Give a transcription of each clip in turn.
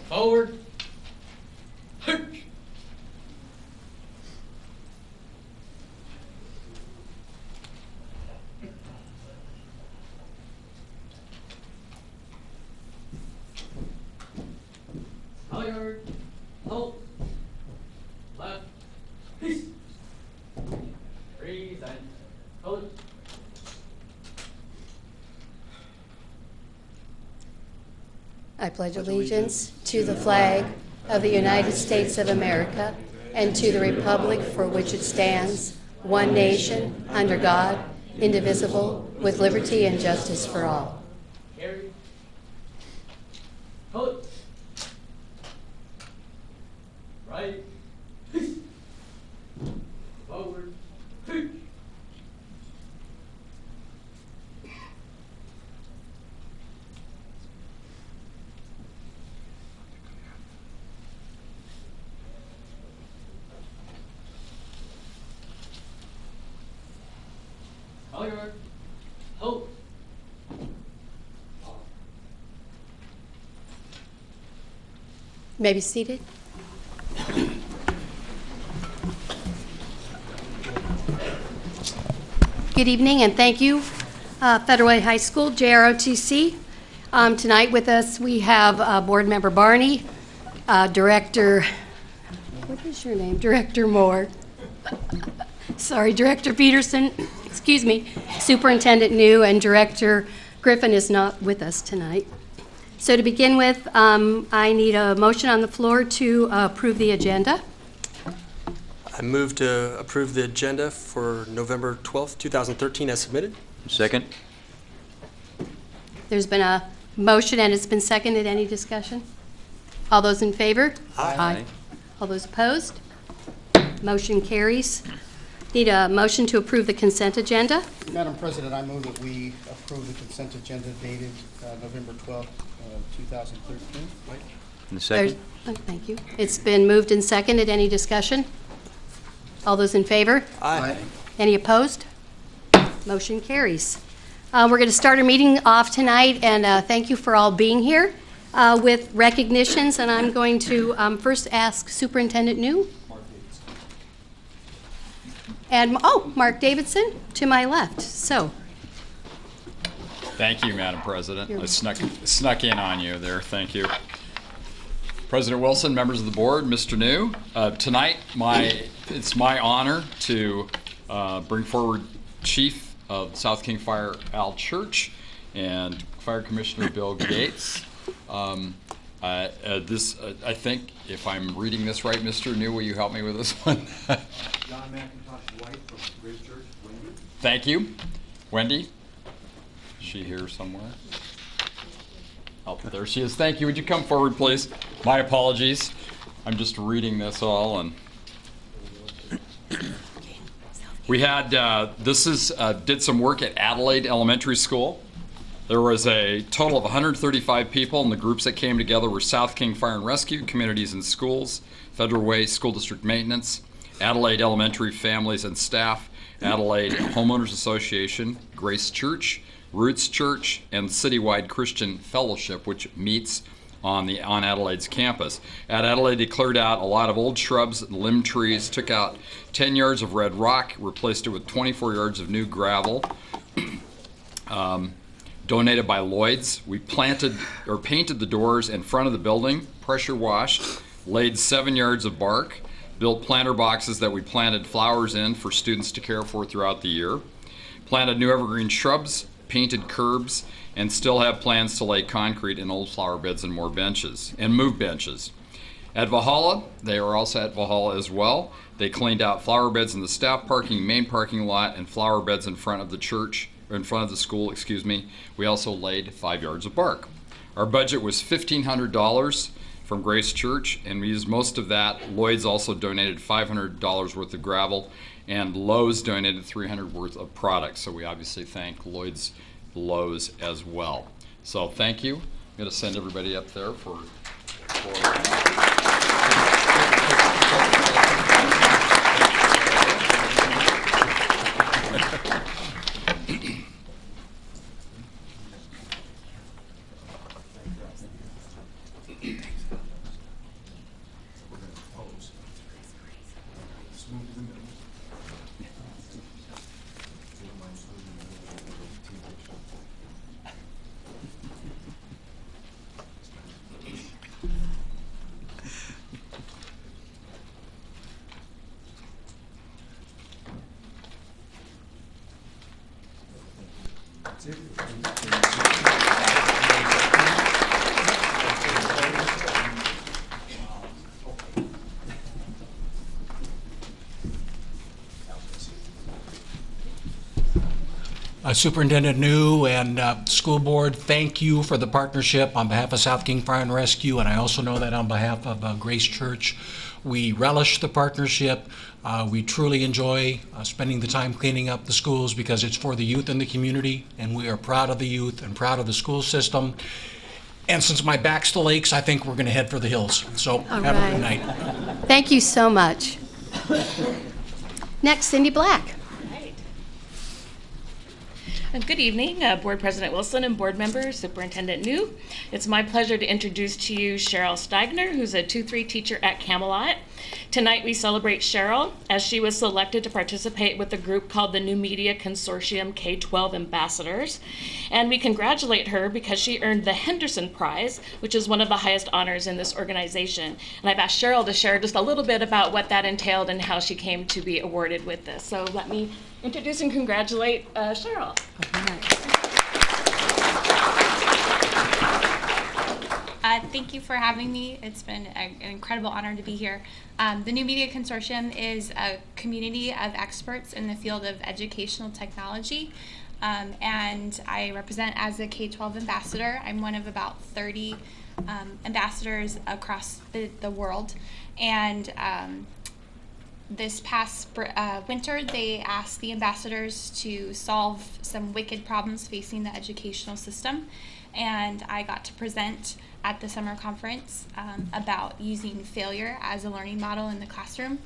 Forward. Halyard. Halt. Left. Peace. Freeze and hold. I pledge allegiance to the flag of the United States of America and to the republic for which it stands, one nation, under God, indivisible, with liberty and justice for all. Carry. Hold. Right. Peace. Forward. Peace. Halyard. Halt. You may be seated. Good evening and thank you, Federal Way High School, JROTC. Tonight with us we have Board Member Barney, Director, what is your name? Director Moore. Sorry, Director Peterson, excuse me, Superintendent New, and Director Griffin is not with us tonight. So to begin with, I need a motion on the floor to approve the agenda. I move to approve the agenda for November 12th, 2013 as submitted. Second. There's been a motion and it's been seconded. Any discussion? All those in favor? Aye. All those opposed? Motion carries. Need a motion to approve the consent agenda. Madam President, I move that we approve the consent agenda dated November 12th, 2013. And the second. Thank you. It's been moved and seconded. Any discussion? All those in favor? Aye. Any opposed? Motion carries. We're going to start our meeting off tonight, and thank you for all being here with recognitions. And I'm going to first ask Superintendent New. And, Mark Davidson to my left. So, Thank you, Madam President. I snuck in on you there. Thank you. President Wilson, members of the board, Mr. New, tonight it's my honor to bring forward Chief of South King Fire Al Church and Fire Commissioner Bill Gates. I think, if I'm reading this right, Mr. New, will you help me with this one? John McIntosh White from Grace Church, Wendy. Thank you. Wendy? Is she here somewhere? Oh, there she is. Thank you. Would you come forward, please? My apologies. I'm just reading this all, and we had did some work at Adelaide Elementary School. There was a total of 135 people, and the groups that came together were South King Fire and Rescue, Communities and Schools, Federal Way School District Maintenance, Adelaide Elementary Families and Staff, Adelaide Homeowners Association, Grace Church, Roots Church, and Citywide Christian Fellowship, which meets on Adelaide's campus. At Adelaide, they cleared out a lot of old shrubs and limb trees, took out 10 yards of red rock, replaced it with 24 yards of new gravel, donated by Lloyd's. We painted the doors in front of the building, pressure washed, laid 7 yards of bark, built planter boxes that we planted flowers in for students to care for throughout the year, planted new evergreen shrubs, painted curbs, and still have plans to lay concrete in old flower beds and more benches, and move benches. At Valhalla, they are also at Valhalla as well. They cleaned out flower beds in the staff parking, main parking lot, and flower beds in front of the church, or in front of the school, excuse me. We also laid 5 yards of bark. Our budget was $1,500 from Grace Church, and we used most of that. Lloyd's also donated $500 worth of gravel, and Lowe's donated $300 worth of products. So we obviously thank Lowe's as well. So thank you. I'm going to send everybody up there for Superintendent New and school board, thank you for the partnership on behalf of South King Fire and Rescue, and I also know that on behalf of Grace Church. We relish the partnership. We truly enjoy spending the time cleaning up the schools because it's for the youth in the community, and we are proud of the youth and proud of the school system. And since my back still aches, I think we're going to head for the hills. So All have a right. good night. Thank you so much. Next, Cindy Black. Good evening, Board President Wilson and board members, Superintendent New. It's my pleasure to introduce to you Cheryl Steigner, who's a 2-3 teacher at Camelot. Tonight we celebrate Cheryl as she was selected to participate with a group called the New Media Consortium K-12 Ambassadors. And we congratulate her because she earned the Henderson Prize, which is one of the highest honors in this organization. And I've asked Cheryl to share just a little bit about what that entailed and how she came to be awarded with this. So let me introduce and congratulate Cheryl. Thank you for having me. It's been an incredible honor to be here. The New Media Consortium is a community of experts in the field of educational technology, and I represent as a K-12 ambassador. I'm one of about 30 ambassadors across the world, and this past winter, they asked the ambassadors to solve some wicked problems facing the educational system, and I got to present at the summer conference about using failure as a learning model in the classroom.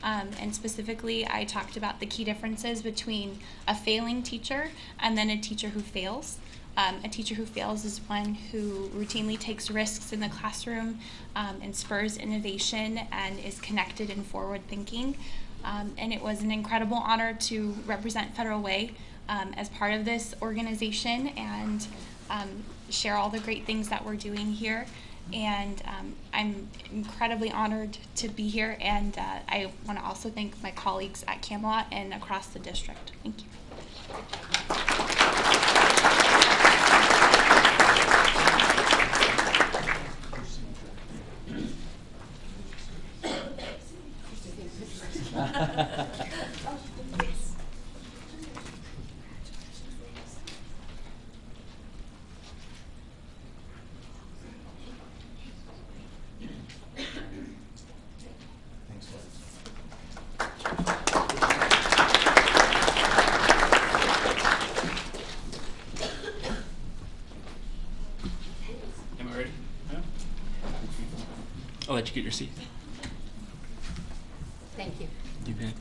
And specifically, I talked about the key differences between a failing teacher and then a teacher who fails. A teacher who fails is one who routinely takes risks in the classroom and spurs innovation and is connected and forward thinking. And it was an incredible honor to represent Federal Way as part of this organization and share all the great things that we're doing here. And I'm incredibly honored to be here, and I want to also thank my colleagues at Camelot and across the district. Thank you. Am I ready? Yeah. I'll let you get your seat. Thank you. You bet.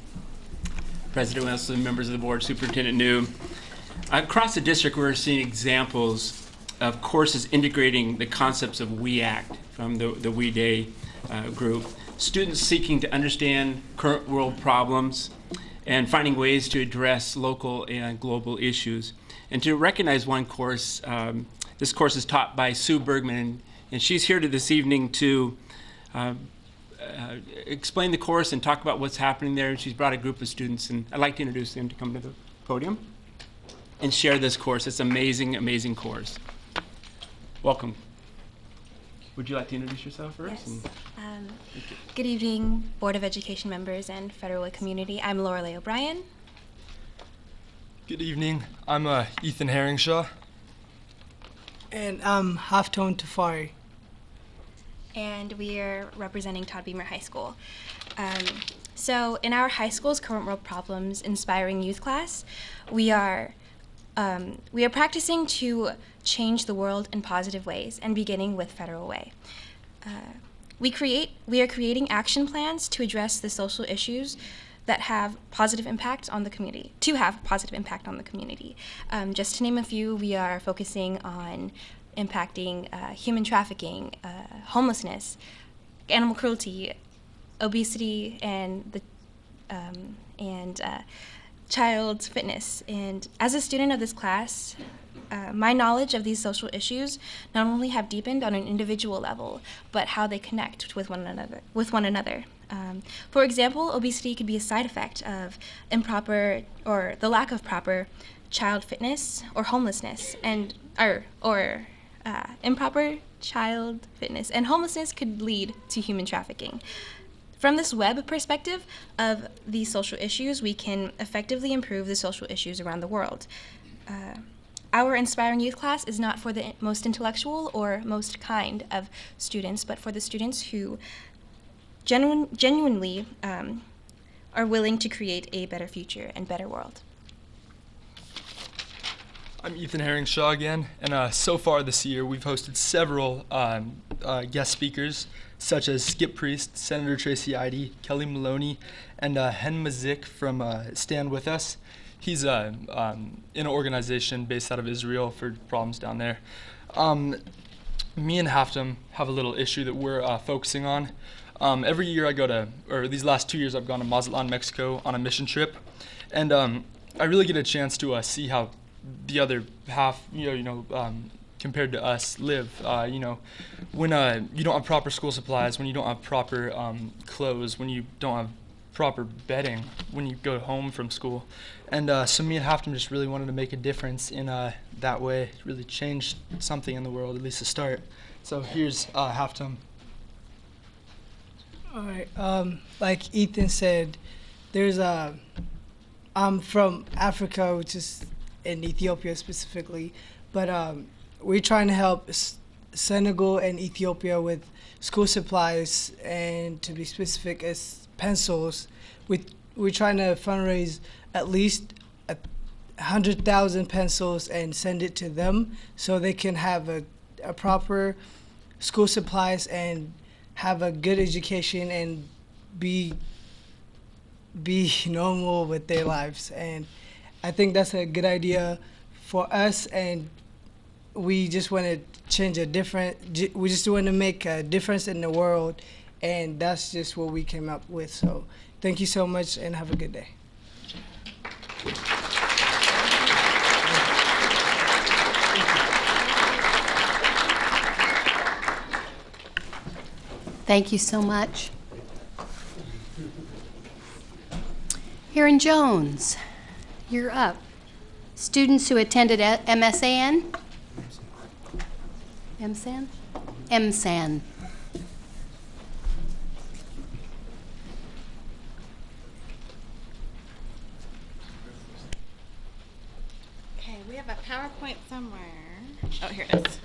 President Wilson, members of the board, Superintendent New. Across the district, we're seeing examples of courses integrating the concepts of We Act from the We Day group. Students seeking to understand current world problems and finding ways to address local and global issues. And to recognize one course, this course is taught by Sue Bergman, and she's here this evening to explain the course and talk about what's happening there. She's brought a group of students, and I'd like to introduce them to come to the podium and share this course. It's an amazing, amazing course. Welcome. Would you like to introduce yourself first? Yes. Good evening, Board of Education members and Federal Way community. I'm Lorelei O'Brien. Good evening. I'm Ethan Herringshaw. And I'm Halftone Tafari. And we are representing Todd Beamer High School. So in our high school's Current World Problems Inspiring Youth class, we are practicing to change the world in positive ways, and beginning with Federal Way. We are creating action plans to address the social issues that have positive impact on the community, just to name a few, we are focusing on impacting human trafficking, homelessness, animal cruelty, obesity, and child's fitness. And as a student of this class, my knowledge of these social issues not only have deepened on an individual level, but how they connect with one another. For example, obesity could be a side effect of improper or the lack of proper child fitness or homelessness, and improper child fitness and homelessness could lead to human trafficking. From this web perspective of these social issues, we can effectively improve the social issues around the world. Our Inspiring Youth class is not for the most intellectual or most kind of students, but for the students who genuinely are willing to create a better future and better world. I'm Ethan Herringshaw again, and so far this year we've hosted several guest speakers, such as Skip Priest, Senator Tracy Ide, Kelly Maloney, and Hen Mazik from Stand With Us. He's in an organization based out of Israel for problems down there. Me and Halftom have a little issue that we're focusing on. Every year I go to, or these last 2 years I've gone to Mazatlan, Mexico on a mission trip, and I really get a chance to see how the other half, compared to us, live. When you don't have proper school supplies, when you don't have proper clothes, when you don't have proper bedding, when you go home from school. And so me and Halftom just really wanted to make a difference in that way, really change something in the world, at least to start. So here's Halftom. All right. Like Ethan said, I'm from Africa, which is in Ethiopia specifically, but we're trying to help Senegal and Ethiopia with school supplies, and to be specific, as pencils. We're trying to fundraise at least 100,000 pencils and send it to them so they can have a proper school supplies and have a good education and be normal with their lives. And I think that's a good idea for us, and we just want to we just want to make a difference in the world, and that's just what we came up with. So thank you so much and have a good day. Thank you so much. Erin Jones, you're up. Students who attended MSAN? MSAN? MSAN. Okay, we have a PowerPoint somewhere. Oh, here it is.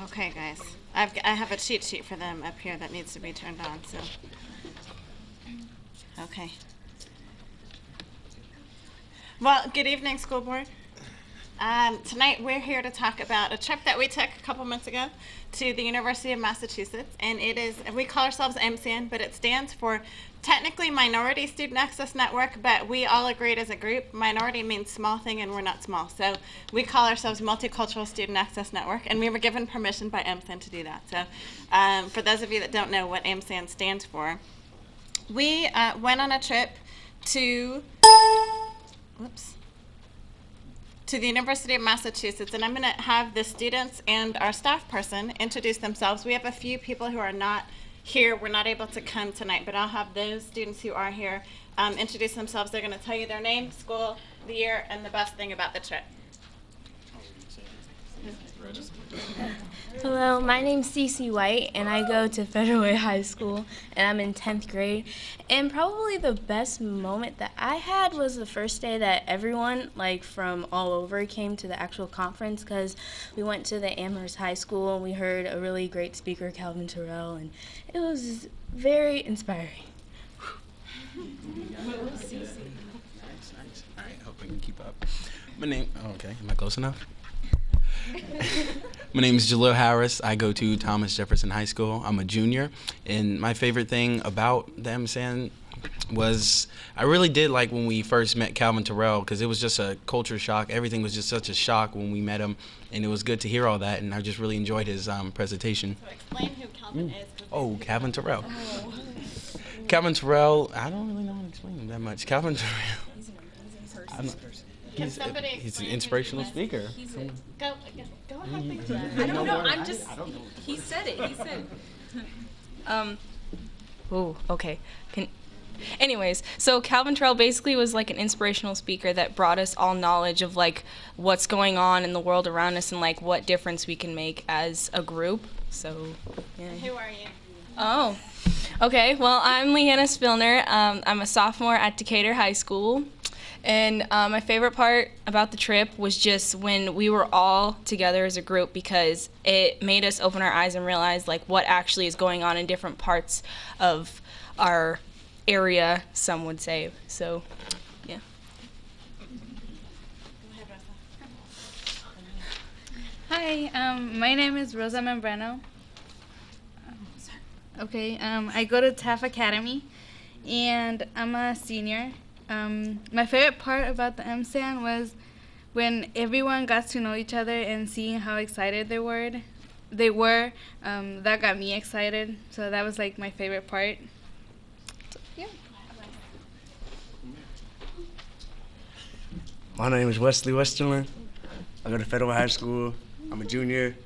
Okay, guys, I have a cheat sheet for them up here that needs to be turned on, so. Okay. Well, good evening, school board. Tonight we're here to talk about a trip that we took a couple months ago to the University of Massachusetts, and we call ourselves MSAN, but it stands for technically Minority Student Access Network, but we all agreed as a group, minority means small thing and we're not small, so we call ourselves Multicultural Student Access Network, and we were given permission by MSAN to do that. So for those of you that don't know what MSAN stands for, we went on a trip to the University of Massachusetts, and I'm going to have the students and our staff person introduce themselves. We have a few people who are not here, we're not able to come tonight, but I'll have those students who are here introduce themselves. They're going to tell you their name, school, the year, and the best thing about the trip. Hello, my name's Cece White, and I go to Federal Way High School, and I'm in 10th grade. And probably the best moment that I had was the first day that everyone, from all over, came to the actual conference, because we went to the Amherst High School, and we heard a really great speaker, Calvin Terrell, and it was very inspiring. Nice. All right, hope I can keep up. Am I close enough? My name is Jalil Harris. I go to Thomas Jefferson High School. I'm a junior, and my favorite thing about the MSAN was I really did like when we first met Calvin Terrell, because it was just a culture shock. Everything was just such a shock when we met him, and it was good to hear all that, and I just really enjoyed his presentation. So explain who Calvin is. Oh, Calvin Terrell. Calvin Terrell, I don't really know how to explain him that much. Calvin Terrell. He's an amazing person. He's an inspirational speaker. Go ahead. I don't know. I'm just. He said it. He said. Oh, okay. Anyways, so Calvin Terrell basically was like an inspirational speaker that brought us all knowledge of like what's going on in the world around us and like what difference we can make as a group. So, yeah. Who are you? Oh, okay. Well, I'm Leanna Spillner. I'm a sophomore at Decatur High School. And my favorite part about the trip was just when we were all together as a group, because it made us open our eyes and realize like what actually is going on in different parts of our area, some would say. So, yeah. Hi, my name is Rosa Membrano. Okay, I go to TAF Academy, and I'm a senior. My favorite part about the MSAN was when everyone got to know each other and seeing how excited they were. That got me excited, so that was like my favorite part. Yeah. My name is Wesley Westerland. I go to Federal High School. I'm a junior.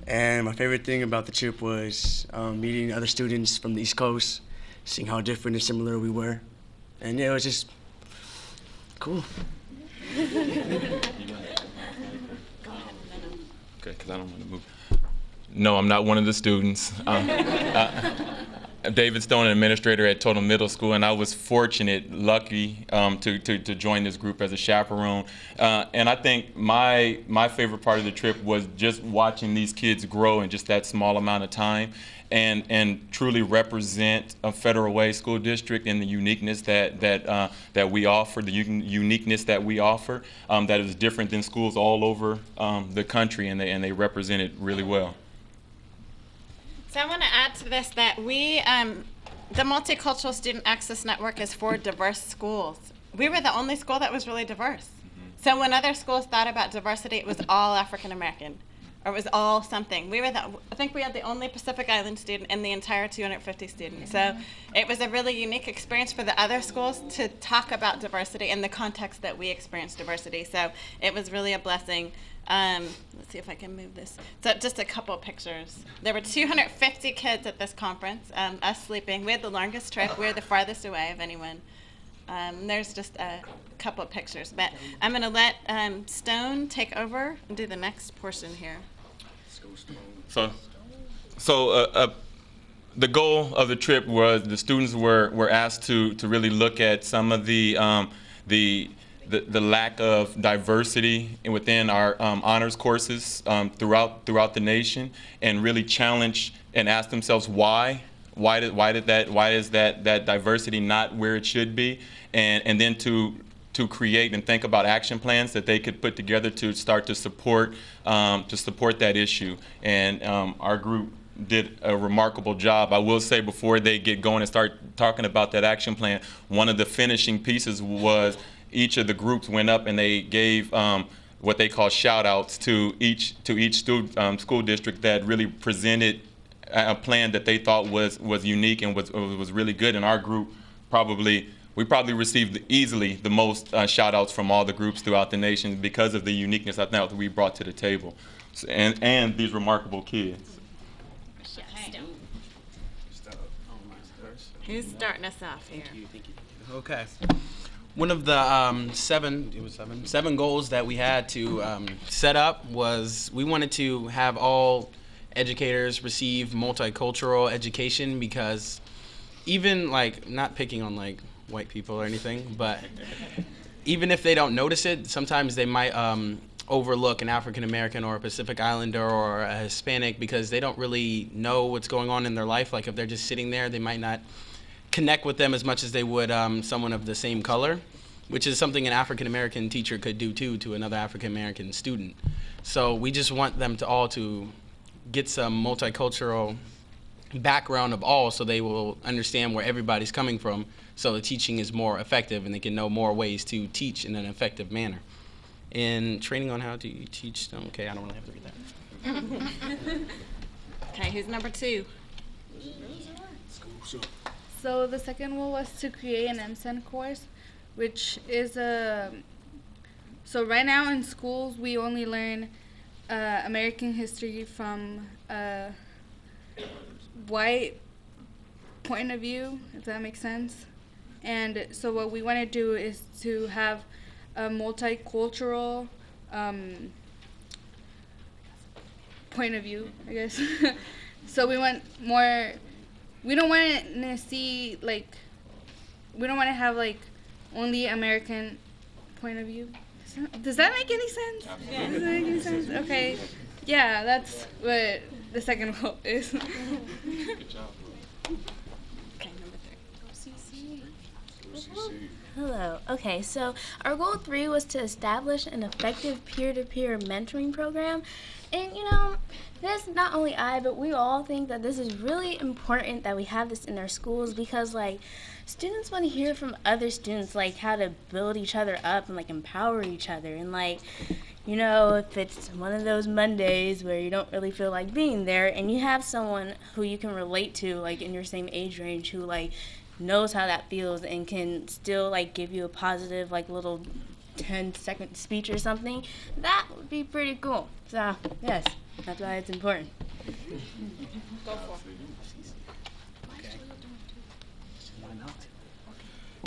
And my favorite thing about the trip was meeting other students from the East Coast, seeing how different and similar we were. And yeah, it was just cool. Okay, because I don't want to move. No, I'm not one of the students. David Stone, an administrator at Total Middle School, and I was fortunate, lucky to join this group as a chaperone. And I think my favorite part of the trip was just watching these kids grow in just that small amount of time, and truly represent a Federal Way School District and the uniqueness that we offer, the uniqueness that we offer, that is different than schools all over the country, and they represent it really well. So I want to add to this that we, the Multicultural Student Access Network is for diverse schools. We were the only school that was really diverse. So when other schools thought about diversity, it was all African American, or it was all something. I think we had the only Pacific Island student in the entire 250 students. So it was a really unique experience for the other schools to talk about diversity in the context that we experienced diversity. So it was really a blessing. Let's see if I can move this. So just a couple pictures. There were 250 kids at this conference, us sleeping. We had the longest trip. We were the farthest away of anyone. There's just a couple of pictures. But I'm going to let Stone take over and do the next portion here. So the goal of the trip was the students were asked to really look at some of the lack of diversity within our honors courses throughout the nation, and really challenge and ask themselves why is that diversity not where it should be, and then to create and think about action plans that they could put together to start to support that issue. And our group did a remarkable job. I will say, before they get going and start talking about that action plan, one of the finishing pieces was each of the groups went up and they gave what they call shout outs to each school district that really presented a plan that they thought was unique and was really good. And our group probably received easily the most shout outs from all the groups throughout the nation because of the uniqueness I thought that we brought to the table, and these remarkable kids. Who's starting us off here? Thank you. Okay. One of the seven goals that we had to set up was we wanted to have all educators receive multicultural education, because even, like, not picking on like white people or anything, but even if they don't notice it, sometimes they might overlook an African American or a Pacific Islander or a Hispanic because they don't really know what's going on in their life. Like, if they're just sitting there, they might not connect with them as much as they would someone of the same color, which is something an African American teacher could do too to another African American student. So we just want them to all to get some multicultural background of all, so they will understand where everybody's coming from, so the teaching is more effective and they can know more ways to teach in an effective manner. And training on how to teach them. Okay, I don't really have to read that. Okay, who's number two? So the second one was to create an MSN course, which is a So right now in schools, we only learn American history from a white point of view, if that makes sense. And so what we want to do is to have a multicultural point of view, I guess. So we want more, we don't want to see, like, we don't want to have, like, only American point of view. Does that make any sense? Yeah. Does that make any sense? Okay. Yeah, that's what the second goal is. Good job. Hello. Okay, so our goal 3 was to establish an effective peer-to-peer mentoring program. And you know, this, not only I, but we all think that this is really important that we have this in our schools, because like students want to hear from other students like how to build each other up and like empower each other. And like, you know, if it's one of those Mondays where you don't really feel like being there and you have someone who you can relate to like in your same age range who like knows how that feels and can still like give you a positive like little 10-second speech or something, that would be pretty cool. So yes, that's why it's important. Go for it.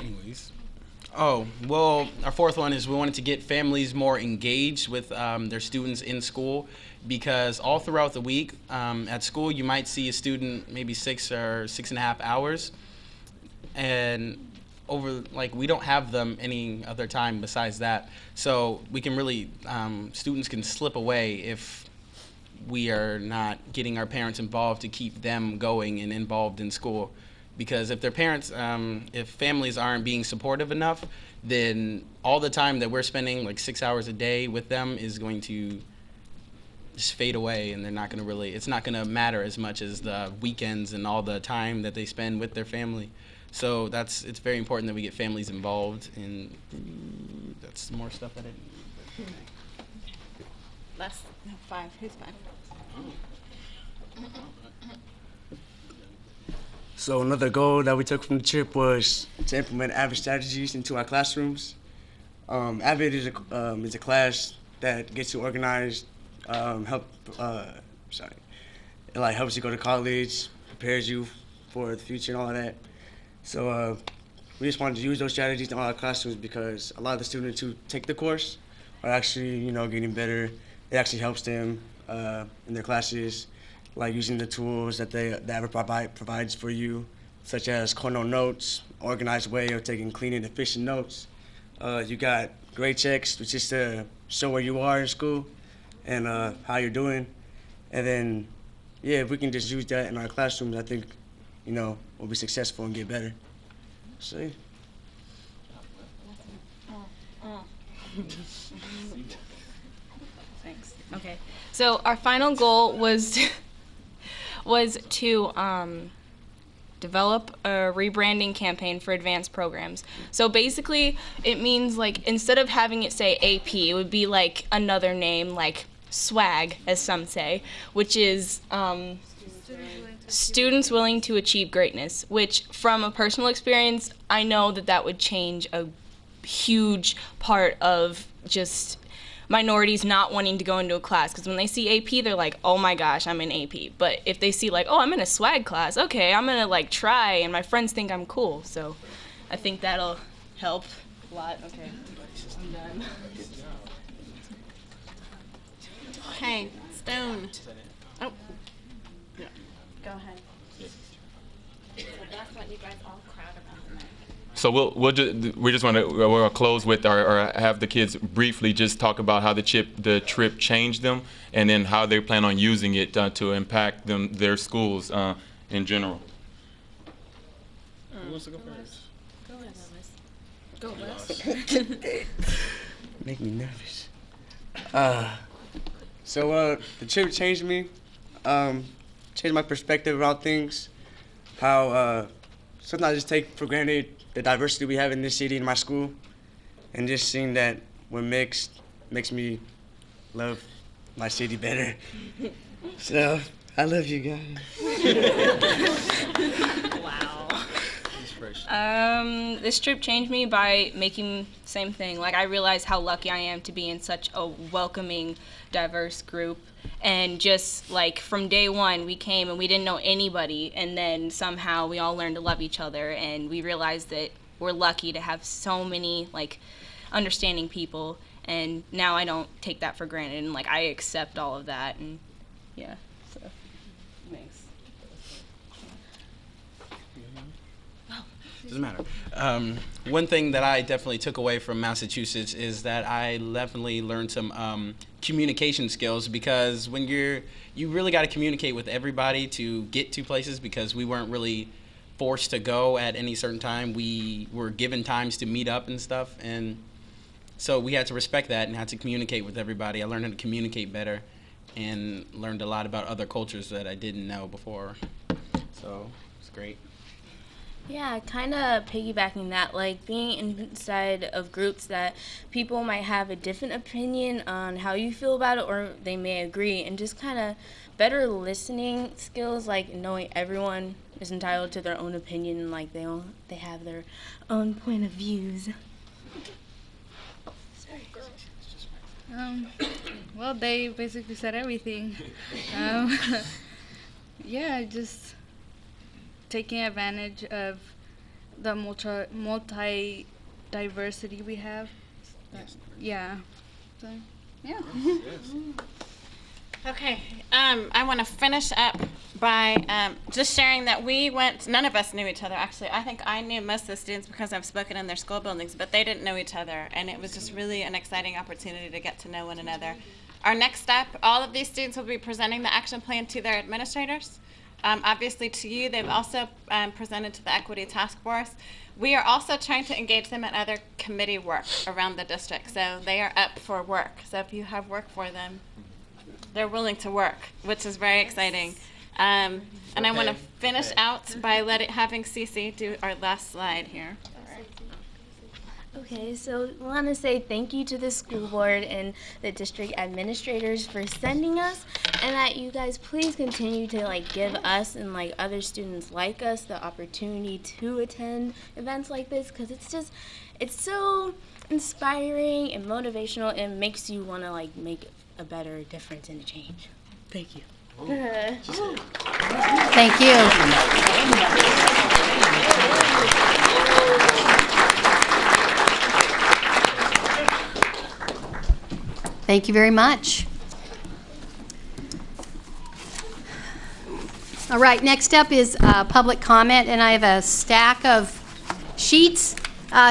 Anyways. Oh, well, our fourth one is we wanted to get families more engaged with their students in school, because all throughout the week at school you might see a student maybe 6 or 6.5 hours, and over, like, we don't have them any other time besides that. So we can really, students can slip away if we are not getting our parents involved to keep them going and involved in school. Because if their parents, if families aren't being supportive enough, then all the time that we're spending like 6 hours a day with them is going to just fade away, and they're not going to really, it's not going to matter as much as the weekends and all the time that they spend with their family. So it's very important that we get families involved, and that's more stuff that I didn't. Less. No, 5. Who's 5? So another goal that we took from the trip was to implement AVID strategies into our classrooms. AVID is a class that gets you organized, it like helps you go to college, prepares you for the future and all of that. So we just wanted to use those strategies in all our classrooms, because a lot of the students who take the course are actually, you know, getting better. It actually helps them in their classes, like using the tools that AVID provides for you, such as Kono Notes, organized way of taking clean and efficient notes. You got grade checks, which is to show where you are in school and how you're doing. And then, yeah, if we can just use that in our classrooms, I think, you know, we'll be successful and get better. See? Thanks. Okay. So our final goal was to develop a rebranding campaign for advanced programs. So basically, it means like instead of having it say AP, it would be like another name, like SWAG, as some say, which is Students Willing to Achieve Greatness, which from a personal experience, I know that would change a huge part of just minorities not wanting to go into a class, because when they see AP, they're like, oh my gosh, I'm in AP. But if they see like, oh, I'm in a swag class, okay, I'm gonna like try, and my friends think I'm cool. So I think that'll help a lot. Okay, I'm done. Okay, Stone. Oh. Yeah. Go ahead. So that's what you guys all crowd about. So we just want to close with or have the kids briefly just talk about how the trip changed them, and then how they plan on using it to impact their schools in general. Who wants to go first? Go Wes. Make me nervous. So the trip changed me, changed my perspective about things. How sometimes I just take for granted the diversity we have in this city, in my school, and just seeing that we're mixed makes me love my city better. So I love you guys. Wow. This trip changed me by making same thing. Like, I realize how lucky I am to be in such a welcoming, diverse group. And just, like, from day one, we came and we didn't know anybody. And then somehow we all learned to love each other. And we realized that we're lucky to have so many, like, understanding people. And now I don't take that for granted. And, like, I accept all of that. And, yeah, so, thanks. Doesn't matter. One thing that I definitely took away from Massachusetts is that I definitely learned some communication skills, because when you really got to communicate with everybody to get to places, because we weren't really forced to go at any certain time. We were given times to meet up and stuff, and so we had to respect that and had to communicate with everybody. I learned how to communicate better and learned a lot about other cultures that I didn't know before. So it's great. Yeah, kind of piggybacking that, like being inside of groups that people might have a different opinion on how you feel about it, or they may agree, and just kind of better listening skills, like knowing everyone is entitled to their own opinion, and like they have their own point of views. Well, they basically said everything. Yeah, just taking advantage of the multi-diversity we have. Yeah. So, yeah. Okay, I want to finish up by just sharing that none of us knew each other, actually. I think I knew most of the students because I've spoken in their school buildings, but they didn't know each other, and it was just really an exciting opportunity to get to know one another. Our next step, all of these students will be presenting the action plan to their administrators. Obviously to you, they've also presented to the Equity Task Force. We are also trying to engage them in other committee work around the district, so they are up for work. So if you have work for them, they're willing to work, which is very exciting. And I want to finish out by having Cece do our last slide here. Okay, so I want to say thank you to the school board and the district administrators for sending us, and that you guys please continue to like give us and like other students like us the opportunity to attend events like this, because it's so inspiring and motivational, and makes you want to like make a better difference and a change. Thank you. Thank you. Thank you very much. All right, next up is public comment, and I have a stack of sheets.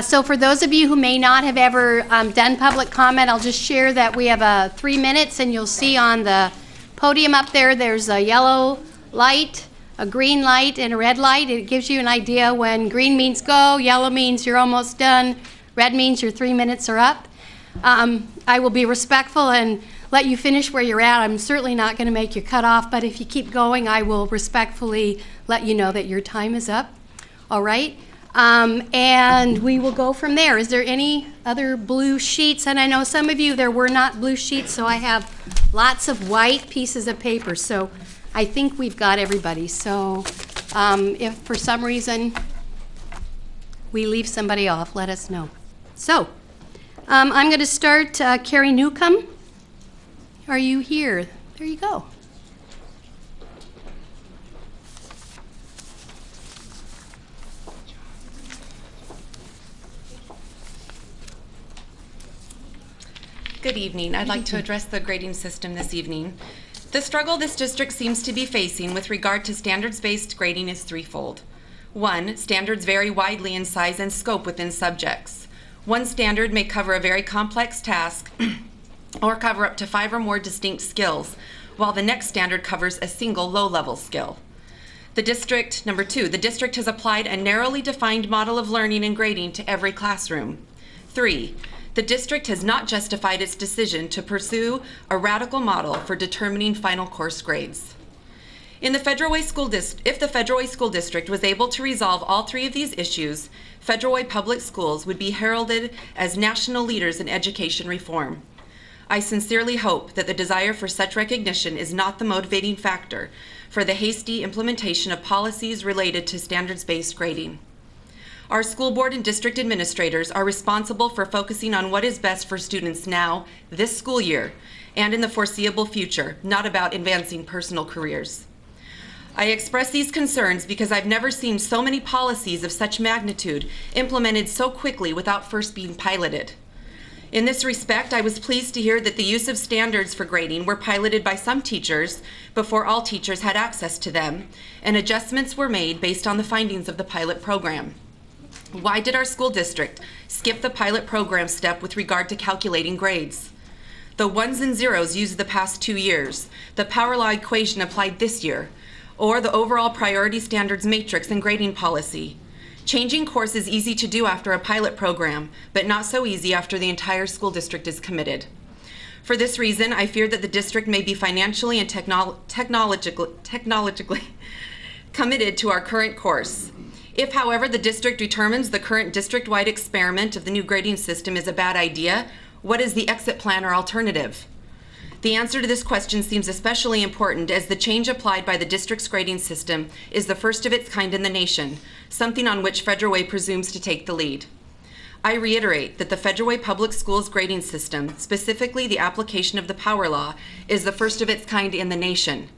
So for those of you who may not have ever done public comment, I'll just share that we have 3 minutes, and you'll see on the podium up there's a yellow light, a green light, and a red light. It gives you an idea when green means go, yellow means you're almost done, red means your 3 minutes are up. I will be respectful and let you finish where you're at. I'm certainly not going to make you cut off, but if you keep going, I will respectfully let you know that your time is up. All right? And we will go from there. Is there any other blue sheets? And I know some of you, there were not blue sheets, so I have lots of white pieces of paper. So I think we've got everybody. So if for some reason we leave somebody off, let us know. So I'm going to start. Carrie Newcomb, are you here? There you go. Good evening. I'd like to address the grading system this evening. The struggle this district seems to be facing with regard to standards-based grading is threefold. 1, standards vary widely in size and scope within subjects. One standard may cover a very complex task or cover up to 5 or more distinct skills, while the next standard covers a single low-level skill. Number 2, the district has applied a narrowly defined model of learning and grading to every classroom. 3, the district has not justified its decision to pursue a radical model for determining final course grades. If the Federal Way School District was able to resolve all 3 of these issues, Federal Way Public Schools would be heralded as national leaders in education reform. I sincerely hope that the desire for such recognition is not the motivating factor for the hasty implementation of policies related to standards-based grading. Our school board and district administrators are responsible for focusing on what is best for students now, this school year, and in the foreseeable future, not about advancing personal careers. I express these concerns because I've never seen so many policies of such magnitude implemented so quickly without first being piloted. In this respect, I was pleased to hear that the use of standards for grading were piloted by some teachers before all teachers had access to them, and adjustments were made based on the findings of the pilot program. Why did our school district skip the pilot program step with regard to calculating grades? The ones and zeros used the past 2 years, the power law equation applied this year, or the overall priority standards matrix and grading policy. Changing course is easy to do after a pilot program, but not so easy after the entire school district is committed. For this reason, I fear that the district may be financially and technologically committed to our current course. If, however, the district determines the current district-wide experiment of the new grading system is a bad idea, what is the exit plan or alternative? The answer to this question seems especially important as the change applied by the district's grading system is the first of its kind in the nation, something on which Federal Way presumes to take the lead. I reiterate that the Federal Way Public Schools grading system, specifically the application of the power law, is the first of its kind in the nation.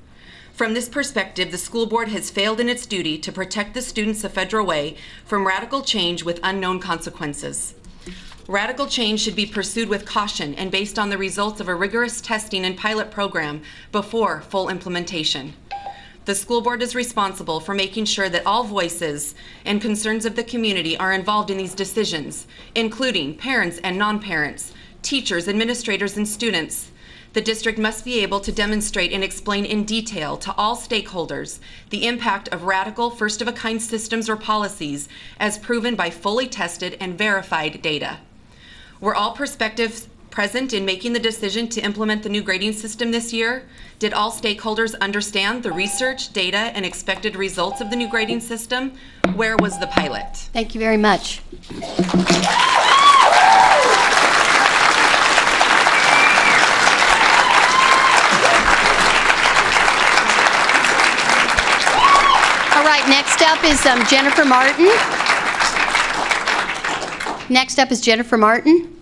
From this perspective, the school board has failed in its duty to protect the students of Federal Way from radical change with unknown consequences. Radical change should be pursued with caution and based on the results of a rigorous testing and pilot program before full implementation. The school board is responsible for making sure that all voices and concerns of the community are involved in these decisions, including parents and non-parents, teachers, administrators, and students. The district must be able to demonstrate and explain in detail to all stakeholders the impact of radical, first-of-a-kind systems or policies as proven by fully tested and verified data. Were all perspectives present in making the decision to implement the new grading system this year? Did all stakeholders understand the research, data, and expected results of the new grading system? Where was the pilot? Thank you very much. All right, next up is Jennifer Martin. Next up is Jennifer Martin.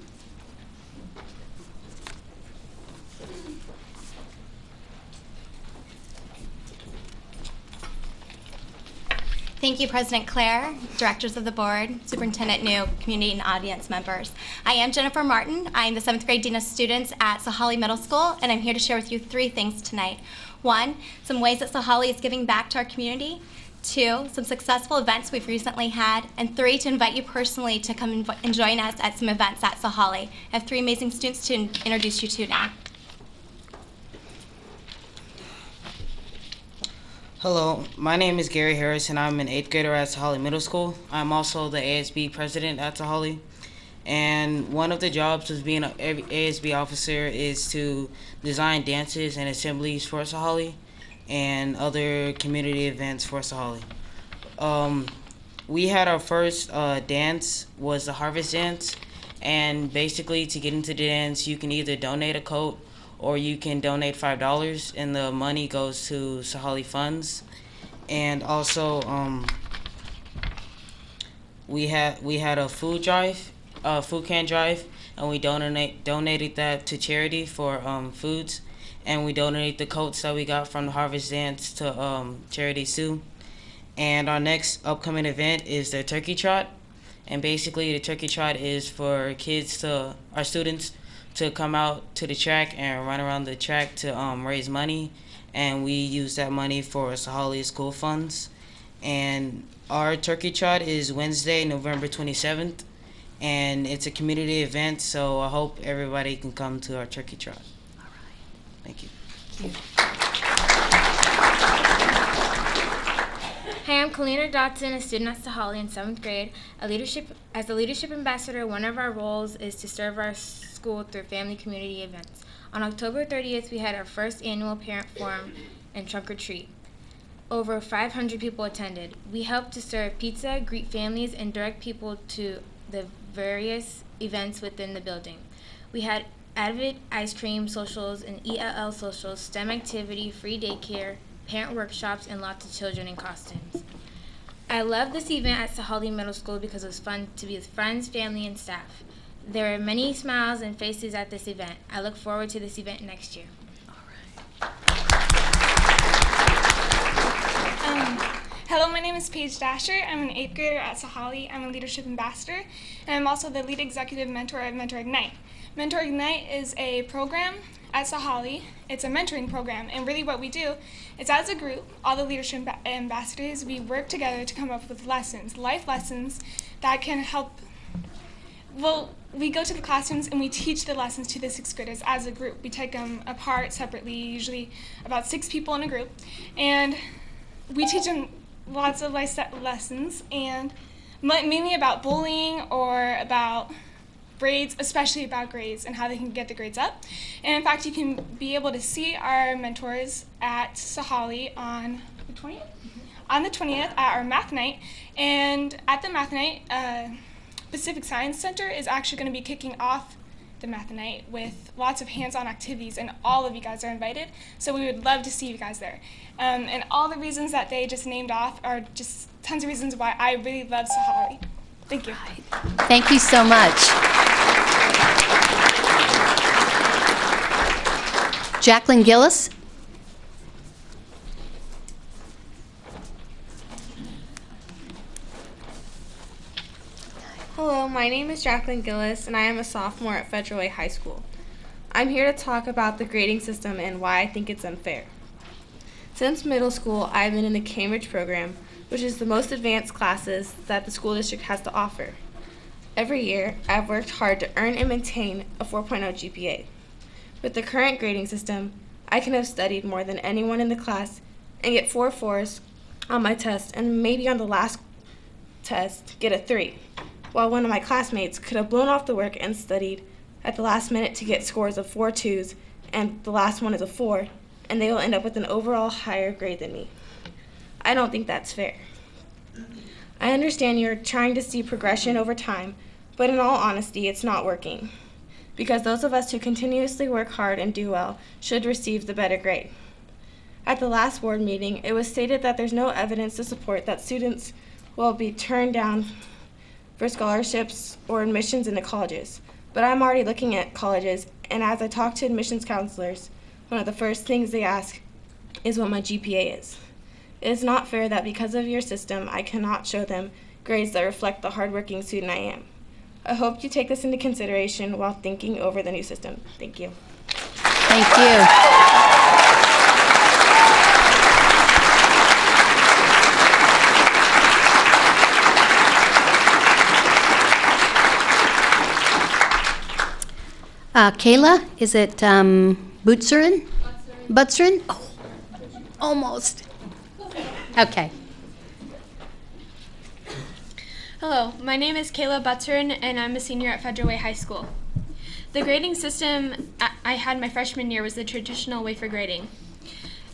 Thank you, President Claire, directors of the board, Superintendent New, community and audience members. I am Jennifer Martin. I am the 7th grade Dean of Students at Sahalee Middle School, and I'm here to share with you 3 things tonight. 1, some ways that Sahalee is giving back to our community. 2, some successful events we've recently had. And 3, to invite you personally to come and join us at some events at Sahalee. I have 3 amazing students to introduce you to now. Hello, my name is Gary Harris, and I'm an 8th grader at Sahalee Middle School. I'm also the ASB president at Sahalee, and one of the jobs of being an ASB officer is to design dances and assemblies for Sahalee and other community events for Sahalee. We had our first dance was the Harvest Dance, and basically to get into the dance you can either donate a coat or you can donate $5, and the money goes to Sahalee Funds. And also, we had a food can drive, and we donated that to charity for foods, and we donated the coats that we got from the Harvest Dance to Charity Sue. And our next upcoming event is the Turkey Trot, and basically the Turkey Trot is for our students to come out to the track and run around the track to raise money, and we use that money for Sahalee School Funds. And our Turkey Trot is Wednesday, November 27th, and it's a community event, so I hope everybody can come to our Turkey Trot. All right. Thank you. Thank you. Hi, I'm Kalina Dotson, a student at Sahalee in 7th grade. As a leadership ambassador, one of our roles is to serve our school through family community events. On October 30th, we had our first annual parent forum and trunk or treat. Over 500 people attended. We helped to serve pizza, greet families, and direct people to the various events within the building. We had Avid ice cream socials and ELL socials, STEM activity, free daycare, parent workshops, and lots of children in costumes. I love this event at Sahali Middle School because it was fun to be with friends, family, and staff. There were many smiles and faces at this event. I look forward to this event next year. Hello, my name is Paige Dasher. I'm an 8th grader at Sahali. I'm a leadership ambassador, and I'm also the lead executive mentor at Mentor Ignite. Mentor Ignite is a program at Sahali. It's a mentoring program, and really what we do is, as a group, all the leadership ambassadors, we work together to come up with lessons, life lessons that can help. Well, we go to the classrooms and we teach the lessons to the 6th graders as a group. We take them apart separately, usually about 6 people in a group, and we teach them lots of life lessons, and mainly about bullying or about grades, especially about grades and how they can get the grades up. And in fact, you can be able to see our mentors at Sahali on the 20th? On the 20th at our math night. And at the math night, Pacific Science Center is actually going to be kicking off the math night with lots of hands-on activities, and all of you guys are invited. So we would love to see you guys there. And all the reasons that they just named off are just tons of reasons why I really love Sahali. Thank you. Thank you so much. Jacqueline Gillis. Hello, my name is Jacqueline Gillis, and I am a sophomore at Federal Way High School. I'm here to talk about the grading system and why I think it's unfair. Since middle school, I've been in the Cambridge program, which is the most advanced classes that the school district has to offer. Every year, I've worked hard to earn and maintain a 4.0 GPA. With the current grading system, I can have studied more than anyone in the class and get 4 4s on my test, and maybe on the last test get a 3, while one of my classmates could have blown off the work and studied at the last minute to get scores of 4 2s, and the last one is a 4, and they will end up with an overall higher grade than me. I don't think that's fair. I understand you're trying to see progression over time, but in all honesty, it's not working, because those of us who continuously work hard and do well should receive the better grade. At the last board meeting, it was stated that there's no evidence to support that students will be turned down for scholarships or admissions into colleges. But I'm already looking at colleges, and as I talk to admissions counselors, one of the first things they ask is what my GPA is. It is not fair that because of your system, I cannot show them grades that reflect the hardworking student I am. I hope you take this into consideration while thinking over the new system. Thank you. Thank you. Kayla, is it Butzerin? Butzerin? Oh, almost. Okay. Hello, my name is Kayla Butzerin, and I'm a senior at Federal Way High School. The grading system I had my freshman year was the traditional way for grading.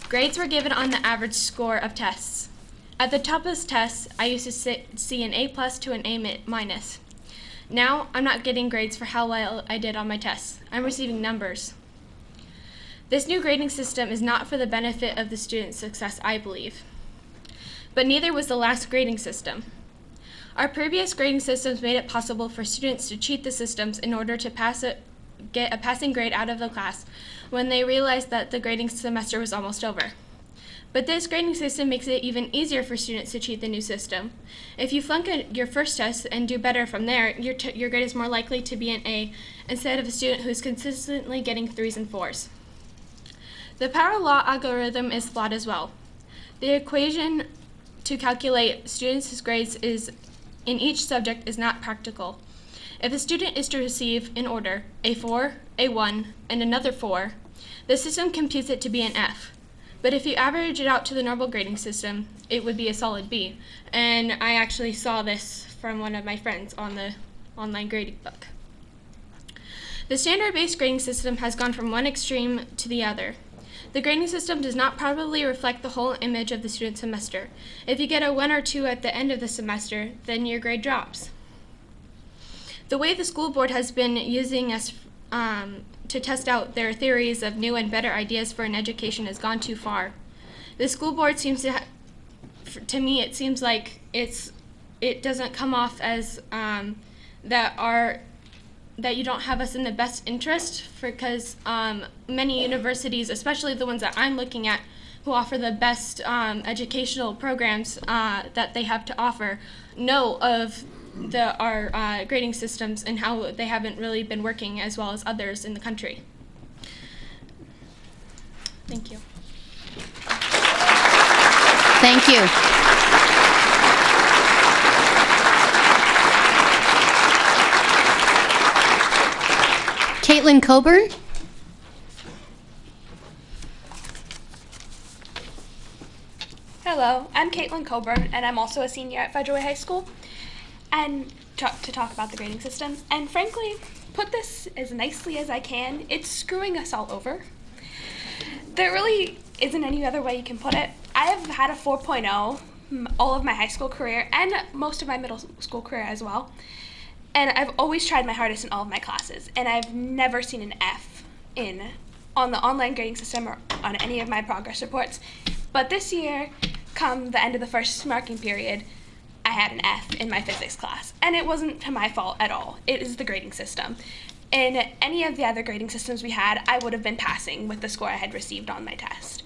Grades were given on the average score of tests. At the top of this test, I used to see an A+ to an A-. Now, I'm not getting grades for how well I did on my tests. I'm receiving numbers. This new grading system is not for the benefit of the student's success, I believe. But neither was the last grading system. Our previous grading systems made it possible for students to cheat the systems in order to get a passing grade out of the class when they realized that the grading semester was almost over. But this grading system makes it even easier for students to cheat the new system. If you flunk your first test and do better from there, your grade is more likely to be an A instead of a student who's consistently getting 3s and 4s. The power law algorithm is flawed as well. The equation to calculate students' grades in each subject is not practical. If a student is to receive, in order, a 4, a 1, and another 4, the system computes it to be an F. But if you average it out to the normal grading system, it would be a solid B. And I actually saw this from one of my friends on the online grading book. The standard-based grading system has gone from one extreme to the other. The grading system does not properly reflect the whole image of the student semester. If you get a 1 or 2 at the end of the semester, then your grade drops. The way the school board has been using us to test out their theories of new and better ideas for an education has gone too far. The school board seems to to me, it seems like it doesn't come off as that you don't have us in the best interest, because many universities, especially the ones that I'm looking at, who offer the best educational programs that they have to offer, know of our grading systems and how they haven't really been working as well as others in the country. Thank you. Thank you. Caitlin Coburn. Hello, I'm Caitlin Coburn, and I'm also a senior at Federal Way High School, and to talk about the grading system. And frankly, put this as nicely as I can, it's screwing us all over. There really isn't any other way you can put it. I have had a 4.0 all of my high school career and most of my middle school career as well. And I've always tried my hardest in all of my classes, and I've never seen an F on the online grading system or on any of my progress reports. But this year, come the end of the first marking period, I had an F in my physics class, and it wasn't my fault at all. It is the grading system. In any of the other grading systems we had, I would have been passing with the score I had received on my test.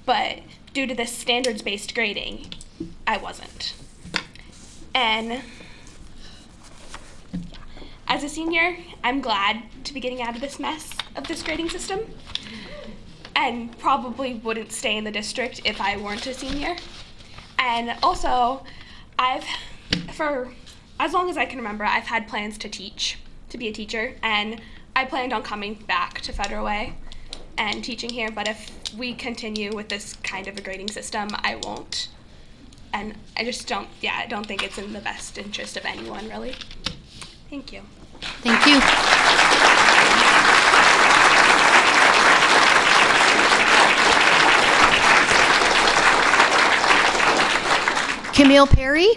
But due to this standards-based grading, I wasn't. And as a senior, I'm glad to be getting out of this mess of this grading system, and probably wouldn't stay in the district if I weren't a senior. And also, for as long as I can remember, I've had plans to teach, to be a teacher, and I planned on coming back to Federal Way and teaching here, but if we continue with this kind of a grading system, I won't. And I just don't think it's in the best interest of anyone, really. Thank you. Thank you. Camille Perry.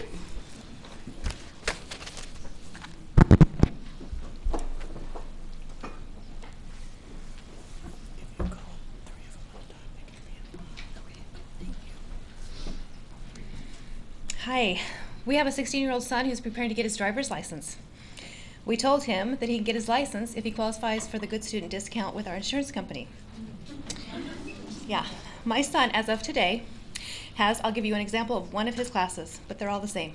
Hi. We have a 16-year-old son who's preparing to get his driver's license. We told him that he can get his license if he qualifies for the Good Student discount with our insurance company. Yeah, my son, as of today, I'll give you an example of one of his classes, but they're all the same.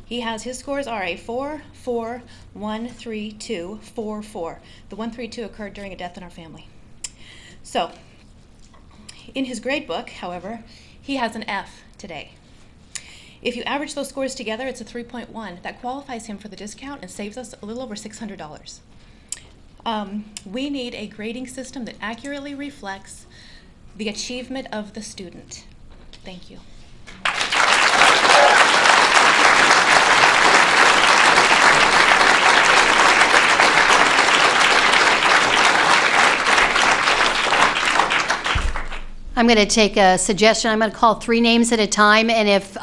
His scores are a 4, 4, 1, 3, 2, 4, 4. The 1, 3, 2 occurred during a death in our family. So, in his grade book, however, he has an F today. If you average those scores together, it's a 3.1. That qualifies him for the discount and saves us a little over $600. We need a grading system that accurately reflects the achievement of the student. Thank you. I'm going to take a suggestion. I'm going to call 3 names at a time, and if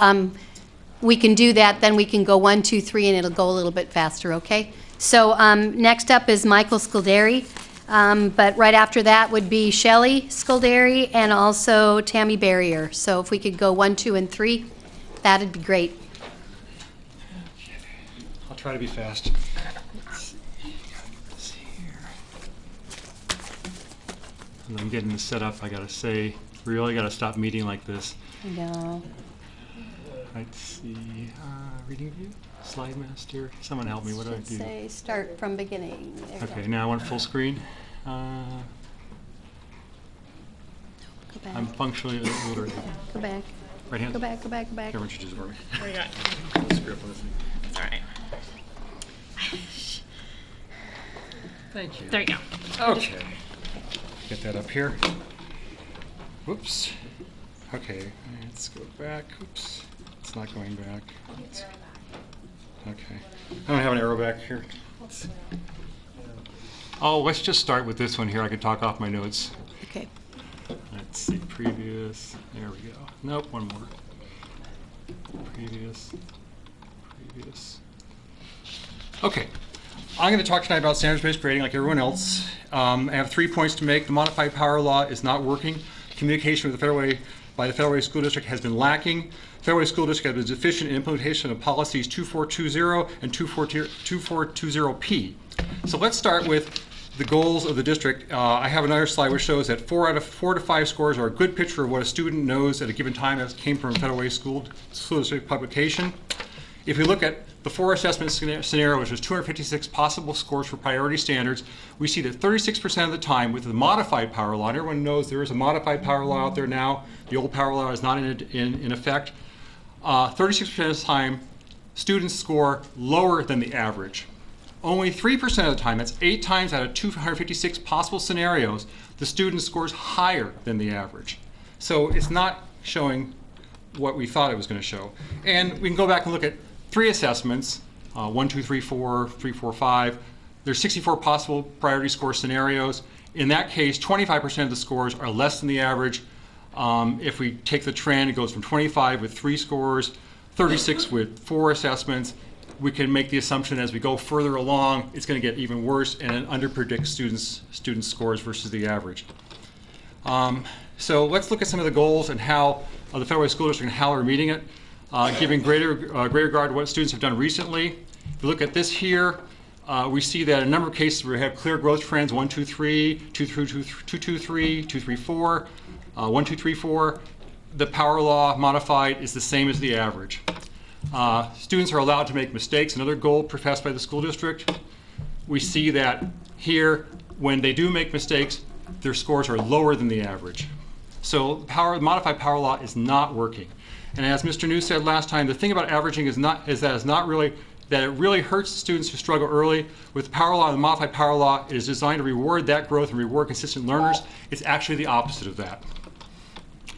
we can do that, then we can go 1, 2, 3, and it'll go a little bit faster, okay? So next up is Michael Sculderi, but right after that would be Shelley Sculderi and also Tammy Barrier. So if we could go 1, 2, and 3, that'd be great. I'll try to be fast. Let's see here. As I'm getting this set up, I gotta say, we really gotta stop meeting like this. No. Let's see, reading view, slide master. Someone help me. What do I do? Say start from beginning. There you Okay, go. now I want full screen. Go back. I'm functionally illiterate. Go back. Right hand. Go back. Go back. Go back. Cameron should just for me. What do you got? Screw up on this thing. All right. Thank you. There you go. Okay. Get that up here. Whoops. Okay, let's go back. Oops. It's not going back. Okay. I don't have an arrow back here. Oh, let's just start with this one here. I can talk off my notes. Okay. Let's see, previous. There we go. Nope, one more. Previous. Okay. I'm going to talk tonight about standards-based grading like everyone else. I have 3 points to make. The modified power law is not working. Communication with the Federal Way by the Federal Way School District has been lacking. Federal Way School District has been deficient in implementation of policies 2420 and 2420P. So let's start with the goals of the district. I have another slide which shows that 4 to 5 scores are a good picture of what a student knows at a given time. That came from a Federal Way School District publication. If we look at the 4 assessment scenario, which was 256 possible scores for priority standards, we see that 36% of the time with the modified power law, and everyone knows there is a modified power law out there now, the old power law is not in effect, 36% of the time students score lower than the average. Only 3% of the time, that's 8 times out of 256 possible scenarios, the student scores higher than the average. So it's not showing what we thought it was going to show. And we can go back and look at 3 assessments, 1, 2, 3, 4, 3, 4, 5. There's 64 possible priority score scenarios. In that case, 25% of the scores are less than the average. If we take the trend, it goes from 25 with 3 scores, 36 with 4 assessments. We can make the assumption as we go further along, it's going to get even worse and it underpredicts students' scores versus the average. So let's look at some of the goals and how the Federal Way School District and how we're meeting it. Giving greater regard to what students have done recently. If you look at this here, we see that in a number of cases we have clear growth trends, 1, 2, 3, 2, 3, 2, 2, 3, 2, 3, 4, 1, 2, 3, 4. The power law modified is the same as the average. Students are allowed to make mistakes, another goal professed by the school district. We see that here, when they do make mistakes, their scores are lower than the average. So the modified power law is not working. And as Mr. New said last time, the thing about averaging is that it really hurts students who struggle early. With the power law, the modified power law, it is designed to reward that growth and reward consistent learners. It's actually the opposite of that.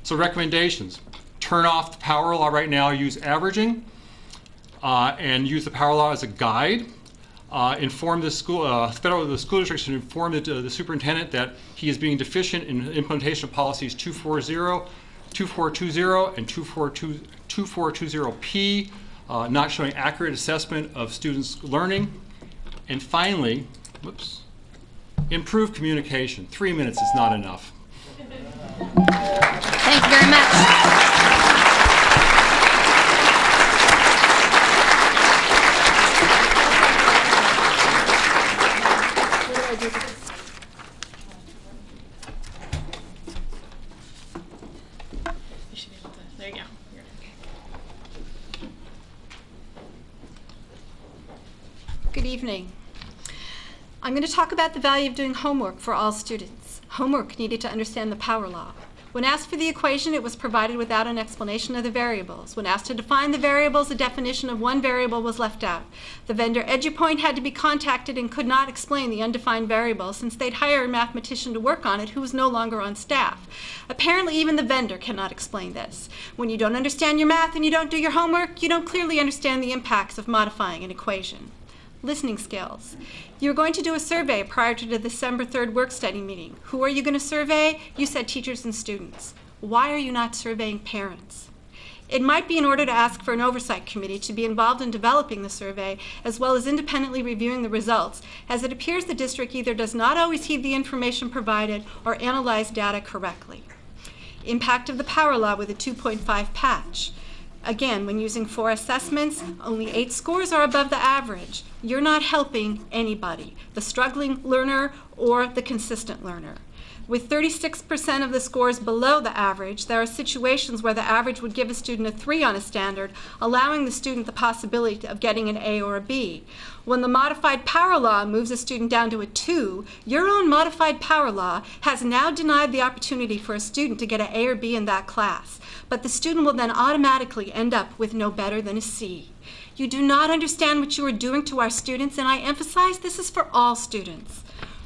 So recommendations: turn off the power law right now, use averaging, and use the power law as a guide. Inform the school, the school district should inform the superintendent that he is being deficient in implementation of policies 240, 2420, and 2420P, not showing accurate assessment of students' learning. And finally, improve communication. 3 minutes is not enough. Thank you very much. There you go. Good evening. I'm going to talk about the value of doing homework for all students. Homework needed to understand the power law. When asked for the equation, it was provided without an explanation of the variables. When asked to define the variables, a definition of one variable was left out. The vendor EduPoint had to be contacted and could not explain the undefined variable since they'd hired a mathematician to work on it who was no longer on staff. Apparently, even the vendor cannot explain this. When you don't understand your math and you don't do your homework, you don't clearly understand the impacts of modifying an equation. Listening skills. You're going to do a survey prior to the December 3rd work study meeting. Who are you going to survey? You said teachers and students. Why are you not surveying parents? It might be in order to ask for an oversight committee to be involved in developing the survey, as well as independently reviewing the results, as it appears the district either does not always heed the information provided or analyze data correctly. Impact of the power law with a 2.5 patch. Again, when using 4 assessments, only 8 scores are above the average. You're not helping anybody, the struggling learner or the consistent learner. With 36% of the scores below the average, there are situations where the average would give a student a 3 on a standard, allowing the student the possibility of getting an A or a B. When the modified power law moves a student down to a 2, your own modified power law has now denied the opportunity for a student to get an A or B in that class. But the student will then automatically end up with no better than a C. You do not understand what you are doing to our students, and I emphasize this is for all students.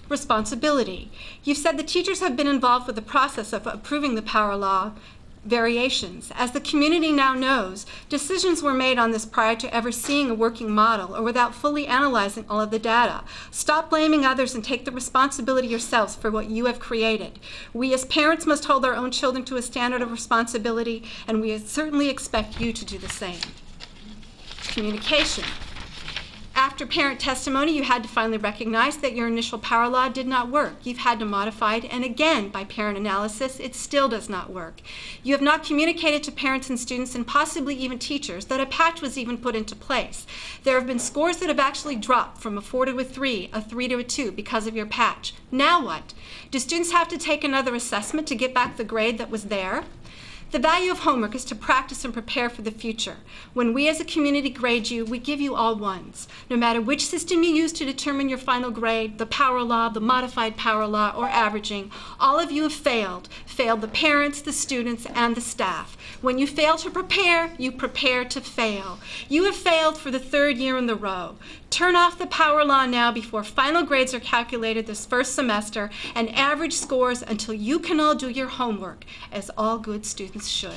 Responsibility. You've said the teachers have been involved with the process of approving the power law variations. As the community now knows, decisions were made on this prior to ever seeing a working model or without fully analyzing all of the data. Stop blaming others and take the responsibility yourselves for what you have created. We as parents must hold our own children to a standard of responsibility, and we certainly expect you to do the same. Communication. After parent testimony, you had to finally recognize that your initial power law did not work. You've had to modify it, and again, by parent analysis, it still does not work. You have not communicated to parents and students, and possibly even teachers, that a patch was even put into place. There have been scores that have actually dropped from a 4 to a 3, a 3 to a 2 because of your patch. Now what? Do students have to take another assessment to get back the grade that was there? The value of homework is to practice and prepare for the future. When we as a community grade you, we give you all ones. No matter which system you use to determine your final grade, the power law, the modified power law, or averaging, all of you have failed. Failed the parents, the students, and the staff. When you fail to prepare, you prepare to fail. You have failed for the 3rd year in a row. Turn off the power law now before final grades are calculated this first semester and average scores until you can all do your homework, as all good students should.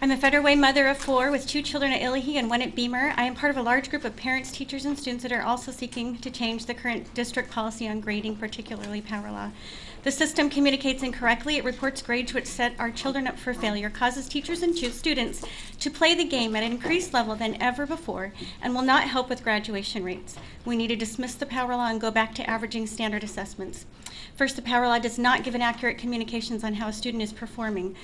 I'm a Federal Way mother of 4 with 2 children at Illahee and 1 at Beamer. I am part of a large group of parents, teachers, and students that are also seeking to change the current district policy on grading, particularly power law. The system communicates incorrectly. It reports grades which set our children up for failure, causes teachers and students to play the game at an increased level than ever before, and will not help with graduation rates. We need to dismiss the power law and go back to averaging standard assessments. First, the power law does not give inaccurate communications on how a student is performing.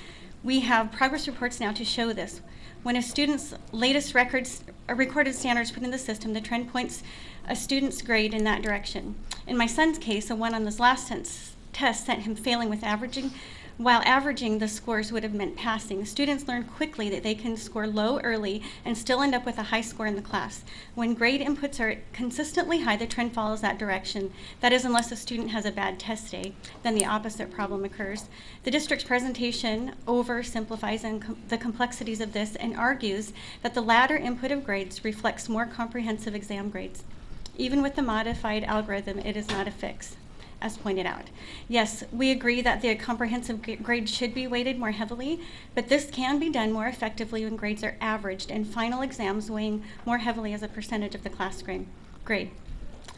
We have progress reports now to show this. When a student's latest recorded standards put in the system, the trend points a student's grade in that direction. In my son's case, a 1 on his last test sent him failing with averaging. While averaging, the scores would have meant passing. Students learn quickly that they can score low early and still end up with a high score in the class. When grade inputs are consistently high, the trend follows that direction. That is, unless a student has a bad test day, then the opposite problem occurs. The district's presentation oversimplifies the complexities of this and argues that the latter input of grades reflects more comprehensive exam grades. Even with the modified algorithm, it is not a fix, as pointed out. Yes, we agree that the comprehensive grade should be weighted more heavily, but this can be done more effectively when grades are averaged and final exams weighing more heavily as a percentage of the class grade.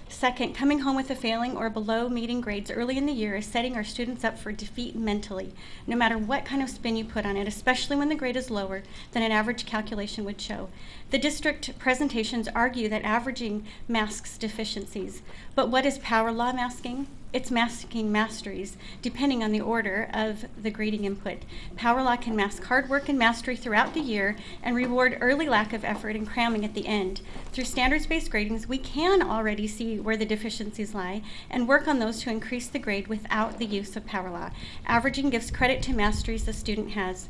Second, coming home with a failing or below meeting grades early in the year is setting our students up for defeat mentally, no matter what kind of spin you put on it, especially when the grade is lower than an average calculation would show. The district presentations argue that averaging masks deficiencies, but what is power law masking? It's masking masteries, depending on the order of the grading input. Power law can mask hard work and mastery throughout the year and reward early lack of effort and cramming at the end. Through standards-based gradings, we can already see where the deficiencies lie and work on those to increase the grade without the use of power law. Averaging gives credit to masteries the student has.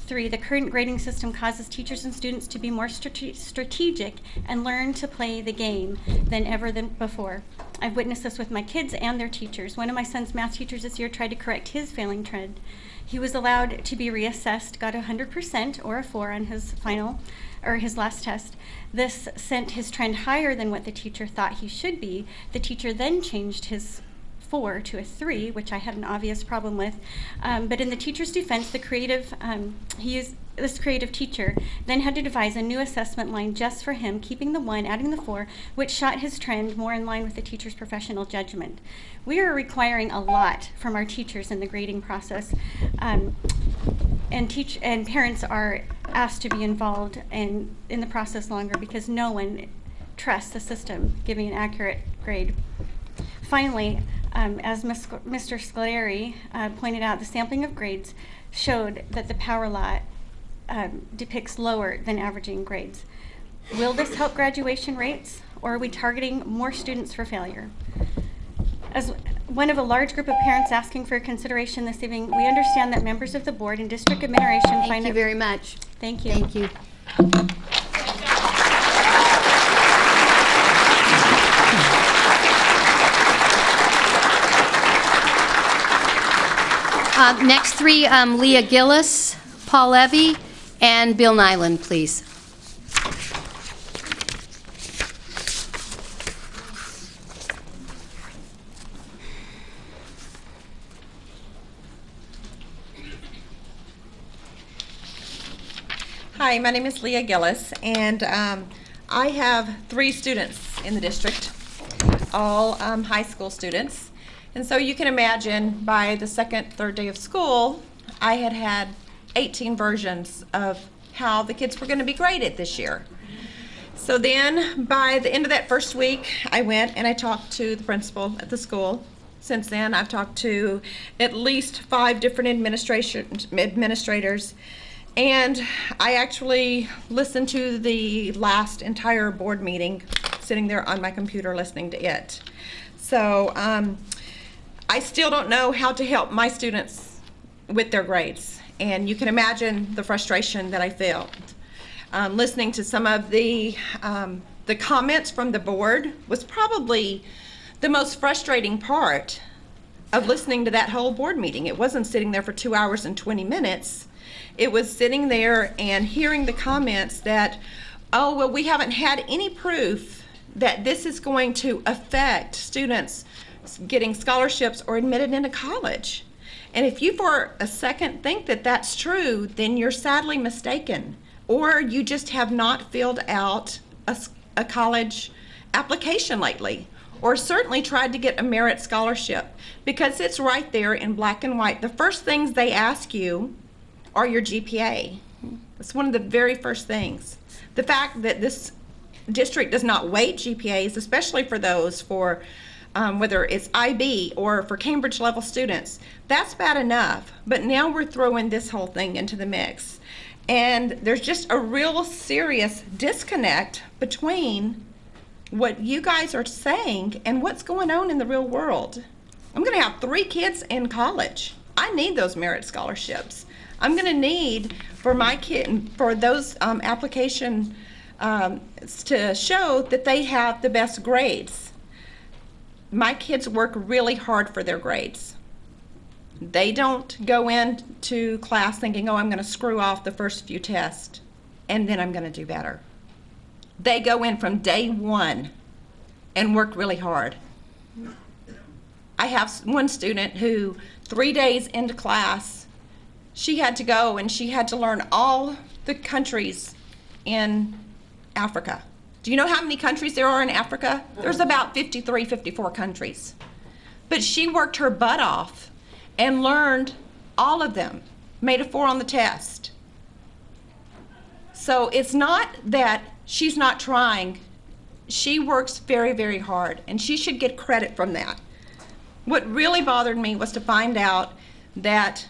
3, the current grading system causes teachers and students to be more strategic and learn to play the game than ever before. I've witnessed this with my kids and their teachers. One of my son's math teachers this year tried to correct his failing trend. He was allowed to be reassessed, got 100% or a 4 on his his last test. This sent his trend higher than what the teacher thought he should be. The teacher then changed his 4 to a 3, which I had an obvious problem with. But in the teacher's defense, this creative teacher then had to devise a new assessment line just for him, keeping the 1, adding the 4, which shot his trend more in line with the teacher's professional judgment. We are requiring a lot from our teachers in the grading process, and parents are asked to be involved in the process longer because no one trusts the system giving an accurate grade. Finally, as Mr. Scoleri pointed out, the sampling of grades showed that the power law depicts lower than averaging grades. Will this help graduation rates, or are we targeting more students for failure? As one of a large group of parents asking for consideration this evening, we understand that members of the board and district administration find it... Thank you very much. Thank you. Thank you. Next 3, Leah Gillis, Paul Levy, and Bill Nyland, please. Hi, my name is Leah Gillis, and I have 3 students in the district, all high school students. And so you can imagine by the second, third day of school, I had 18 versions of how the kids were going to be graded this year. So then by the end of that first week, I went and I talked to the principal at the school. Since then, I've talked to at least 5 different administrators, and I actually listened to the last entire board meeting, sitting there on my computer listening to it. So I still don't know how to help my students with their grades, and you can imagine the frustration that I felt. Listening to some of the comments from the board was probably the most frustrating part of listening to that whole board meeting. It wasn't sitting there for 2 hours and 20 minutes. It was sitting there and hearing the comments that, oh, well, we haven't had any proof that this is going to affect students getting scholarships or admitted into college. And if you for a second think that that's true, then you're sadly mistaken, or you just have not filled out a college application lately, or certainly tried to get a merit scholarship, because it's right there in black and white. The first things they ask you are your GPA. It's one of the very first things. The fact that this district does not weight GPAs, especially for those for whether it's IB or for Cambridge level students, that's bad enough. But now we're throwing this whole thing into the mix. And there's just a real serious disconnect between what you guys are saying and what's going on in the real world. I'm going to have 3 kids in college. I need those merit scholarships. I'm going to need for my kid, for those application to show that they have the best grades. My kids work really hard for their grades. They don't go into class thinking, oh, I'm going to screw off the first few tests and then I'm going to do better. They go in from day one and work really hard. I have one student who 3 days into class, she had to go and she had to learn all the countries in Africa. Do you know how many countries there are in Africa? There's about 53, 54 countries. But she worked her butt off and learned all of them, made a 4 on the test. So it's not that she's not trying. She works very, very hard, and she should get credit from that. What really bothered me was to find out that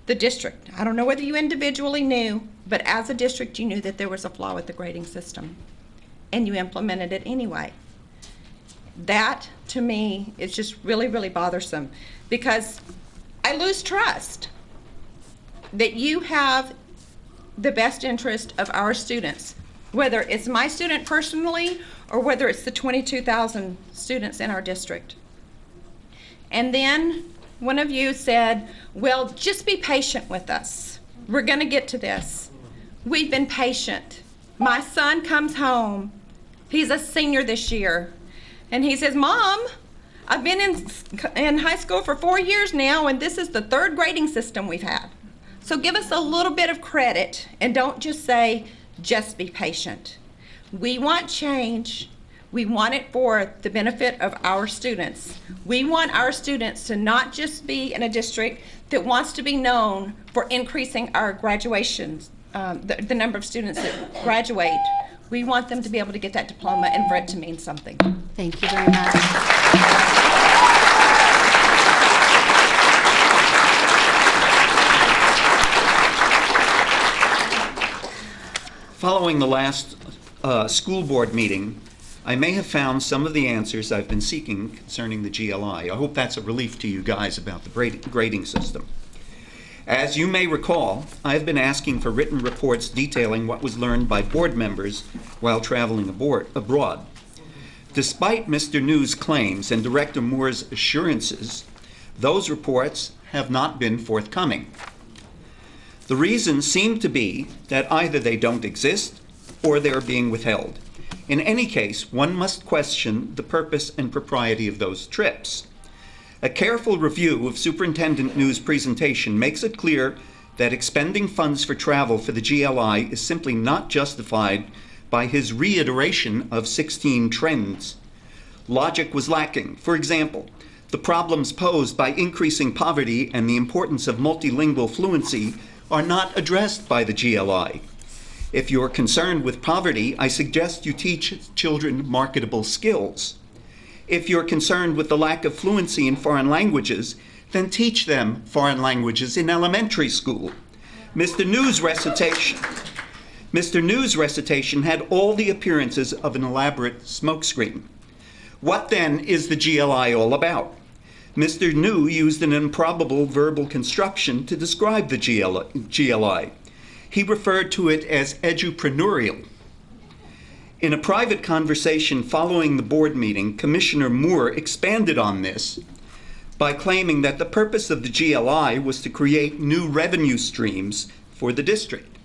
the district, I don't know whether you individually knew, but as a district you knew that there was a flaw with the grading system, and you implemented it anyway. That, to me, is just really, really bothersome, because I lose trust that you have the best interest of our students, whether it's my student personally or whether it's the 22,000 students in our district. And then one of you said, well, just be patient with us. We're going to get to this. We've been patient. My son comes home. He's a senior this year. And he says, Mom, I've been in high school for 4 years now, and this is the 3rd grading system we've had. So give us a little bit of credit and don't just say, just be patient. We want change. We want it for the benefit of our students. We want our students to not just be in a district that wants to be known for increasing our graduations, the number of students that graduate. We want them to be able to get that diploma and for it to mean something. Thank you very much. Following the last school board meeting, I may have found some of the answers I've been seeking concerning the GLI. I hope that's a relief to you guys about the grading system. As you may recall, I've been asking for written reports detailing what was learned by board members while traveling abroad. Despite Mr. New's claims and Director Moore's assurances, those reports have not been forthcoming. The reason seemed to be that either they don't exist or they're being withheld. In any case, one must question the purpose and propriety of those trips. A careful review of Superintendent New's presentation makes it clear that expending funds for travel for the GLI is simply not justified by his reiteration of 16 trends. Logic was lacking. For example, the problems posed by increasing poverty and the importance of multilingual fluency are not addressed by the GLI. If you're concerned with poverty, I suggest you teach children marketable skills. If you're concerned with the lack of fluency in foreign languages, then teach them foreign languages in elementary school. Mr. New's recitation had all the appearances of an elaborate smokescreen. What then is the GLI all about? Mr. New used an improbable verbal construction to describe the GLI. He referred to it as edupreneurial. In a private conversation following the board meeting, Commissioner Moore expanded on this by claiming that the purpose of the GLI was to create new revenue streams for the district.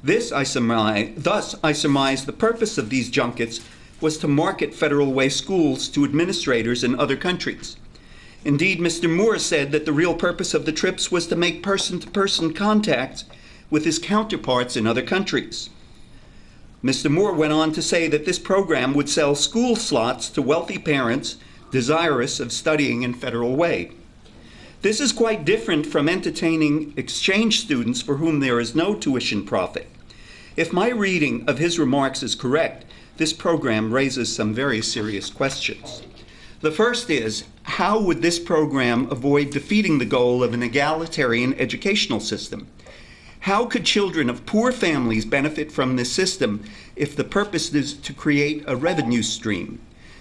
Thus, I surmise the purpose of these junkets was to market Federal Way schools to administrators in other countries. Indeed, Mr. Moore said that the real purpose of the trips was to make person-to-person contacts with his counterparts in other countries. Mr. Moore went on to say that this program would sell school slots to wealthy parents desirous of studying in Federal Way. This is quite different from entertaining exchange students for whom there is no tuition profit. If my reading of his remarks is correct, this program raises some very serious questions. The first is, how would this program avoid defeating the goal of an egalitarian educational system? How could children of poor families benefit from this system if the purpose is to create a revenue stream?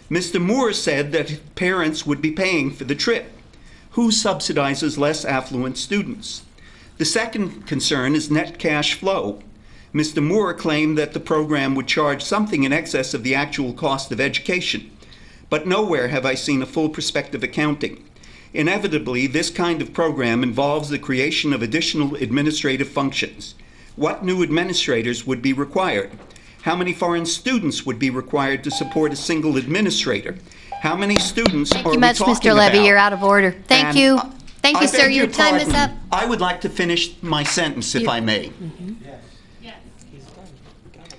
Mr. Moore said that parents would be paying for the trip. Who subsidizes less affluent students? The second concern is net cash flow. Mr. Moore claimed that the program would charge something in excess of the actual cost of education, but nowhere have I seen a full prospective accounting. Inevitably, this kind of program involves the creation of additional administrative functions. What new administrators would be required? How many foreign students would be required to support a single administrator? How many students are we talking about? Thank you much, Mr. Levy. You're out of order. Thank you. Thank you, sir. Your time is up. I would like to finish my sentence, if I may.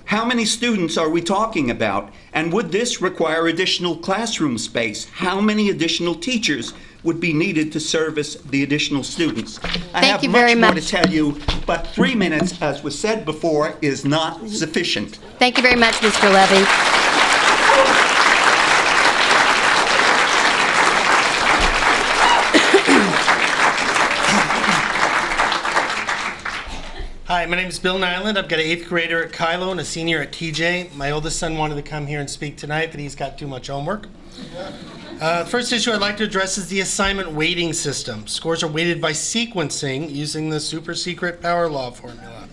How many students are we talking about? And would this require additional classroom space? How many additional teachers would be needed to service the additional students? I have much more to tell you, but 3 minutes, as was said before, is not sufficient. Thank you very much, Mr. Levy. Hi, my name is Bill Nyland. I've got an 8th grader at Kylo and a senior at TJ. My oldest son wanted to come here and speak tonight, but he's got too much homework. The first issue I'd like to address is the assignment weighting system. Scores are weighted by sequencing using the super secret power law formula.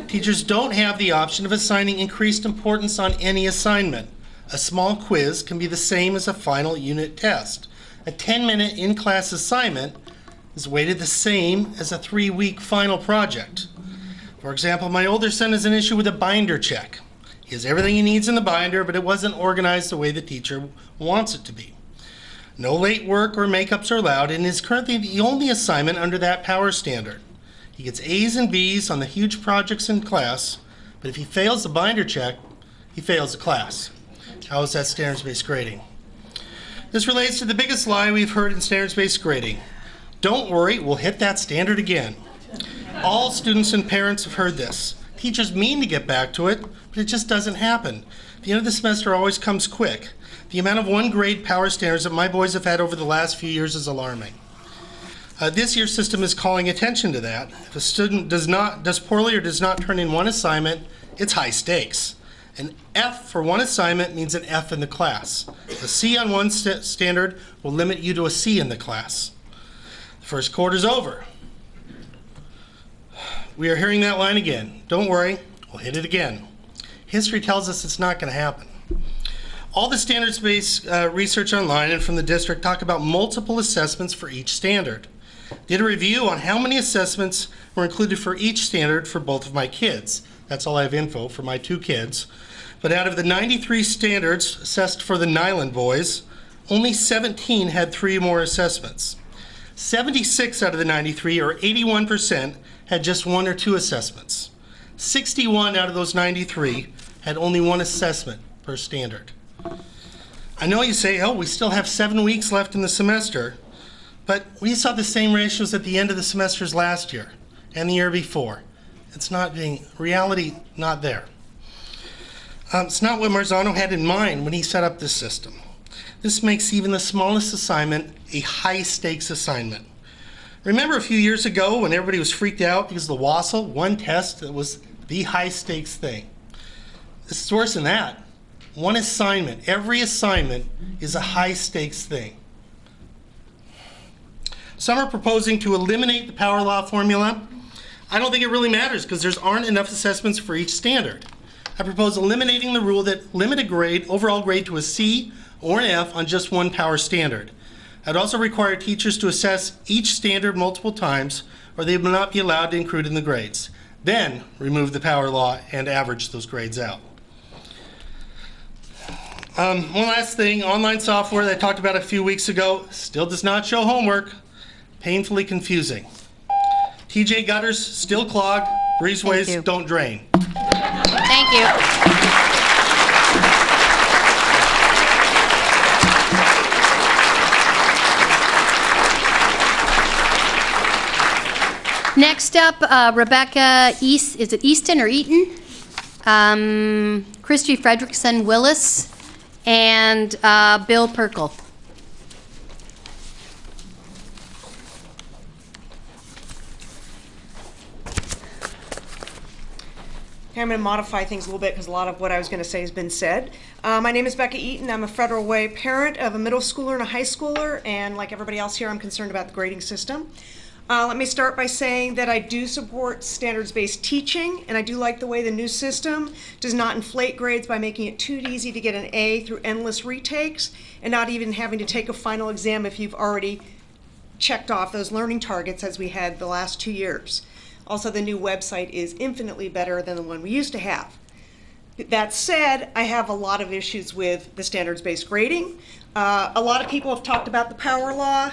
Teachers don't have the option of assigning increased importance on any assignment. A small quiz can be the same as a final unit test. A 10-minute in-class assignment is weighted the same as a 3-week final project. For example, my older son has an issue with a binder check. He has everything he needs in the binder, but it wasn't organized the way the teacher wants it to be. No late work or makeups are allowed, and is currently the only assignment under that power standard. He gets A's and B's on the huge projects in class, but if he fails the binder check, he fails the class. How is that standards-based grading? This relates to the biggest lie we've heard in standards-based grading. Don't worry, we'll hit that standard again. All students and parents have heard this. Teachers mean to get back to it, but it just doesn't happen. The end of the semester always comes quick. The amount of 1-grade power standards that my boys have had over the last few years is alarming. This year's system is calling attention to that. If a student does poorly or does not turn in one assignment, it's high stakes. An F for one assignment means an F in the class. A C on one standard will limit you to a C in the class. The first quarter's over. We are hearing that line again. Don't worry, we'll hit it again. History tells us it's not going to happen. All the standards-based research online and from the district talk about multiple assessments for each standard. Did a review on how many assessments were included for each standard for both of my kids. That's all I have info for my 2 kids. But out of the 93 standards assessed for the Nyland boys, only 17 had 3 or more assessments. 76 out of the 93, or 81%, had just 1 or 2 assessments. 61 out of those 93 had only 1 assessment per standard. I know you say, oh, we still have 7 weeks left in the semester, but we saw the same ratios at the end of the semesters last year and the year before. It's not being, reality, not there. It's not what Marzano had in mind when he set up this system. This makes even the smallest assignment a high-stakes assignment. Remember a few years ago when everybody was freaked out because of the WASL, one test that was the high-stakes thing? This is worse than that. 1 assignment, every assignment is a high-stakes thing. Some are proposing to eliminate the power law formula. I don't think it really matters because there aren't enough assessments for each standard. I propose eliminating the rule that limit a grade, overall grade, to a C or an F on just 1 power standard. I'd also require teachers to assess each standard multiple times, or they will not be allowed to include in the grades. Then remove the power law and average those grades out. One last thing, online software that I talked about a few weeks ago still does not show homework. Painfully confusing. TJ gutters still clog, breezeways don't drain. Thank you. Next up, Rebecca East, is it Easton or Eaton? Christy Fredrickson Willis, and Bill Perkle. Okay, I'm going to modify things a little bit because a lot of what I was going to say has been said. My name is Becca Eaton. I'm a Federal Way parent of a middle schooler and a high schooler, and like everybody else here, I'm concerned about the grading system. Let me start by saying that I do support standards-based teaching, and I do like the way the new system does not inflate grades by making it too easy to get an A through endless retakes and not even having to take a final exam if you've already checked off those learning targets as we had the last 2 years. Also, the new website is infinitely better than the one we used to have. That said, I have a lot of issues with the standards-based grading. A lot of people have talked about the power law.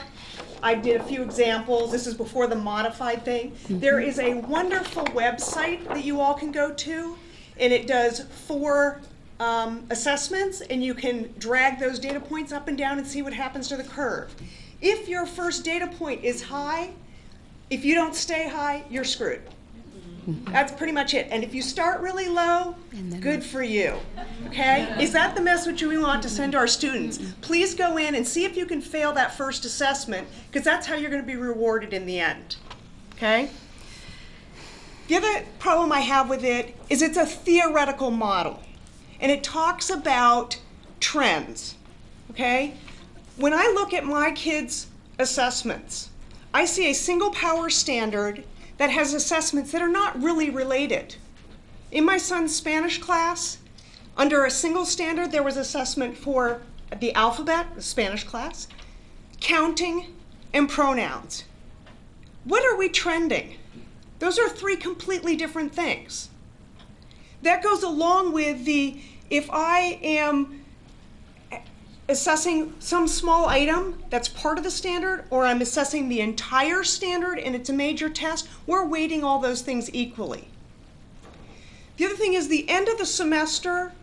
I did a few examples. This is before the modified thing. There is a wonderful website that you all can go to, and it does 4 assessments, and you can drag those data points up and down and see what happens to the curve. If your first data point is high, if you don't stay high, you're screwed. That's pretty much it. And if you start really low, good for you. Okay? Is that the message we want to send to our students? Please go in and see if you can fail that first assessment, because that's how you're going to be rewarded in the end. Okay? The other problem I have with it is it's a theoretical model, and it talks about trends. Okay? When I look at my kids' assessments, I see a single power standard that has assessments that are not really related. In my son's Spanish class, under a single standard, there was assessment for the alphabet, the Spanish class, counting, and pronouns. What are we trending? Those are 3 completely different things. That goes along with if I am assessing some small item that's part of the standard, or I'm assessing the entire standard and it's a major test, we're weighting all those things equally. The other thing is the end of the semester,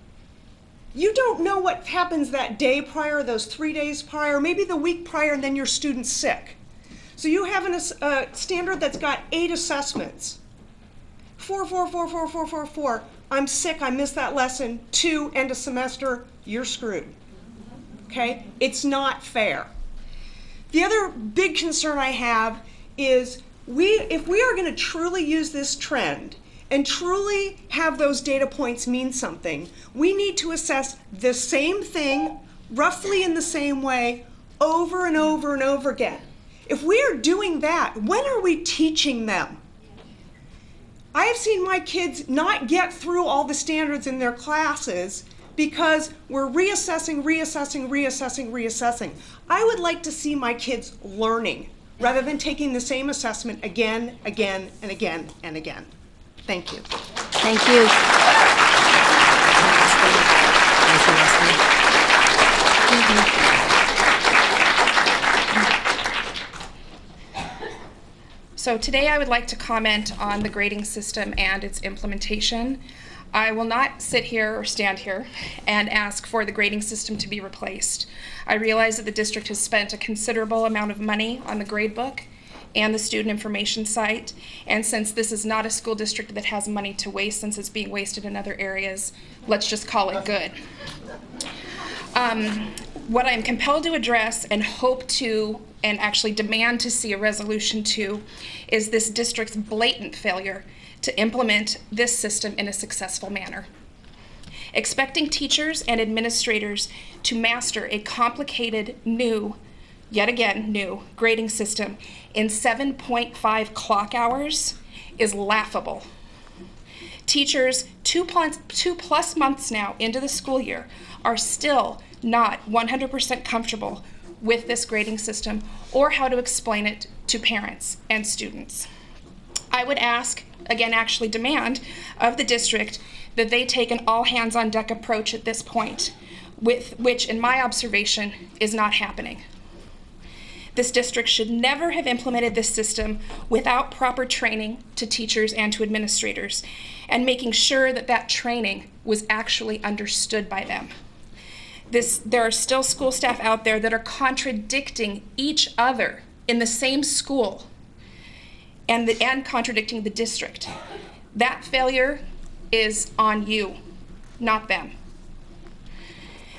you don't know what happens that day prior, those 3 days prior, maybe the week prior, and then your student's sick. So you have a standard that's got 8 assessments. 4, 4, 4, 4, 4, 4, 4. I'm sick, I missed that lesson. 2, end of semester, you're screwed. Okay? It's not fair. The other big concern I have is if we are going to truly use this trend and truly have those data points mean something, we need to assess the same thing roughly in the same way over and over and over again. If we are doing that, when are we teaching them? I have seen my kids not get through all the standards in their classes because we're reassessing, reassessing, reassessing, reassessing. I would like to see my kids learning rather than taking the same assessment again, again, and again, and again. Thank you. Thank you. So today I would like to comment on the grading system and its implementation. I will not sit here or stand here and ask for the grading system to be replaced. I realize that the district has spent a considerable amount of money on the grade book and the student information site, and since this is not a school district that has money to waste, since it's being wasted in other areas, let's just call it good. What I am compelled to address and hope to, and actually demand to see a resolution to, is this district's blatant failure to implement this system in a successful manner. Expecting teachers and administrators to master a complicated new, yet again new, grading system in 7.5 clock hours is laughable. Teachers, two plus months now into the school year, are still not 100% comfortable with this grading system or how to explain it to parents and students. I would ask, again actually demand, of the district that they take an all-hands-on-deck approach at this point, which in my observation is not happening. This district should never have implemented this system without proper training to teachers and to administrators, and making sure that that training was actually understood by them. There are still school staff out there that are contradicting each other in the same school and contradicting the district. That failure is on you, not them.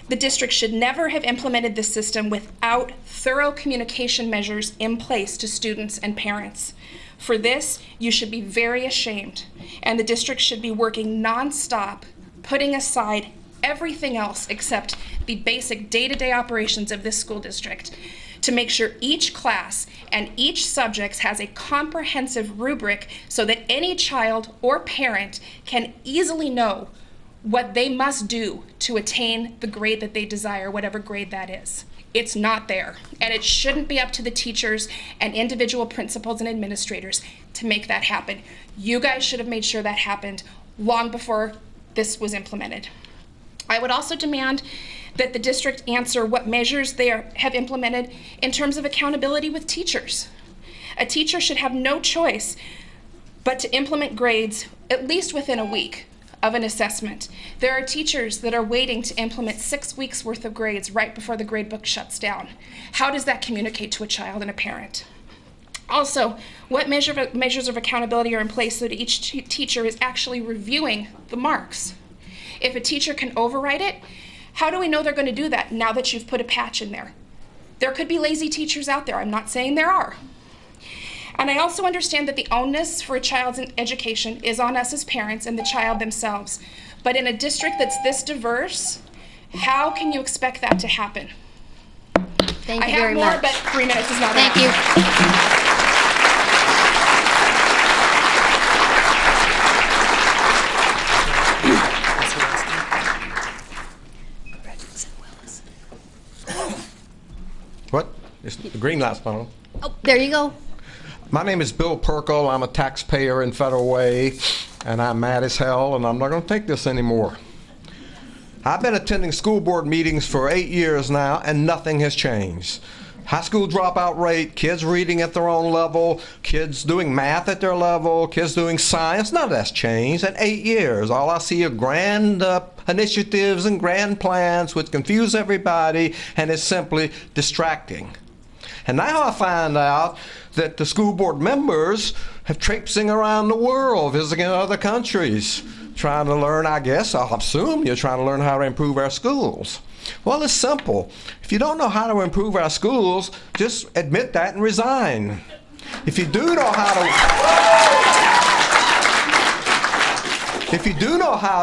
The district should never have implemented this system without thorough communication measures in place to students and parents. For this, you should be very ashamed, and the district should be working nonstop, putting aside everything else except the basic day-to-day operations of this school district to make sure each class and each subject has a comprehensive rubric so that any child or parent can easily know what they must do to attain the grade that they desire, whatever grade that is. It's not there, and it shouldn't be up to the teachers and individual principals and administrators to make that happen. You guys should have made sure that happened long before this was implemented. I would also demand that the district answer what measures they have implemented in terms of accountability with teachers. A teacher should have no choice but to implement grades at least within a week of an assessment. There are teachers that are waiting to implement 6 weeks worth of grades right before the grade book shuts down. How does that communicate to a child and a parent? Also, what measures of accountability are in place so that each teacher is actually reviewing the marks? If a teacher can override it, how do we know they're going to do that now that you've put a patch in there? There could be lazy teachers out there. I'm not saying there are. And I also understand that the onus for a child's education is on us as parents and the child themselves. But in a district that's this diverse, how can you expect that to happen? Thank you I very have more, much. but 3 minutes is not Thank enough. you. What? It's the green light's on. Oh, there you go. My name is Bill Perkle. I'm a taxpayer in Federal Way, and I'm mad as hell, and I'm not going to take this anymore. I've been attending school board meetings for 8 years now, and nothing has changed. High school dropout rate, kids reading at their own level, kids doing math at their level, kids doing science, none of that's changed in 8 years. All I see are grand initiatives and grand plans which confuse everybody and is simply distracting. And now I find out that the school board members have traipsing around the world, visiting other countries, trying to learn, I guess, I'll assume you're trying to learn how to improve our schools. Well, it's simple. If you don't know how to improve our schools, just admit that and resign. If you do know how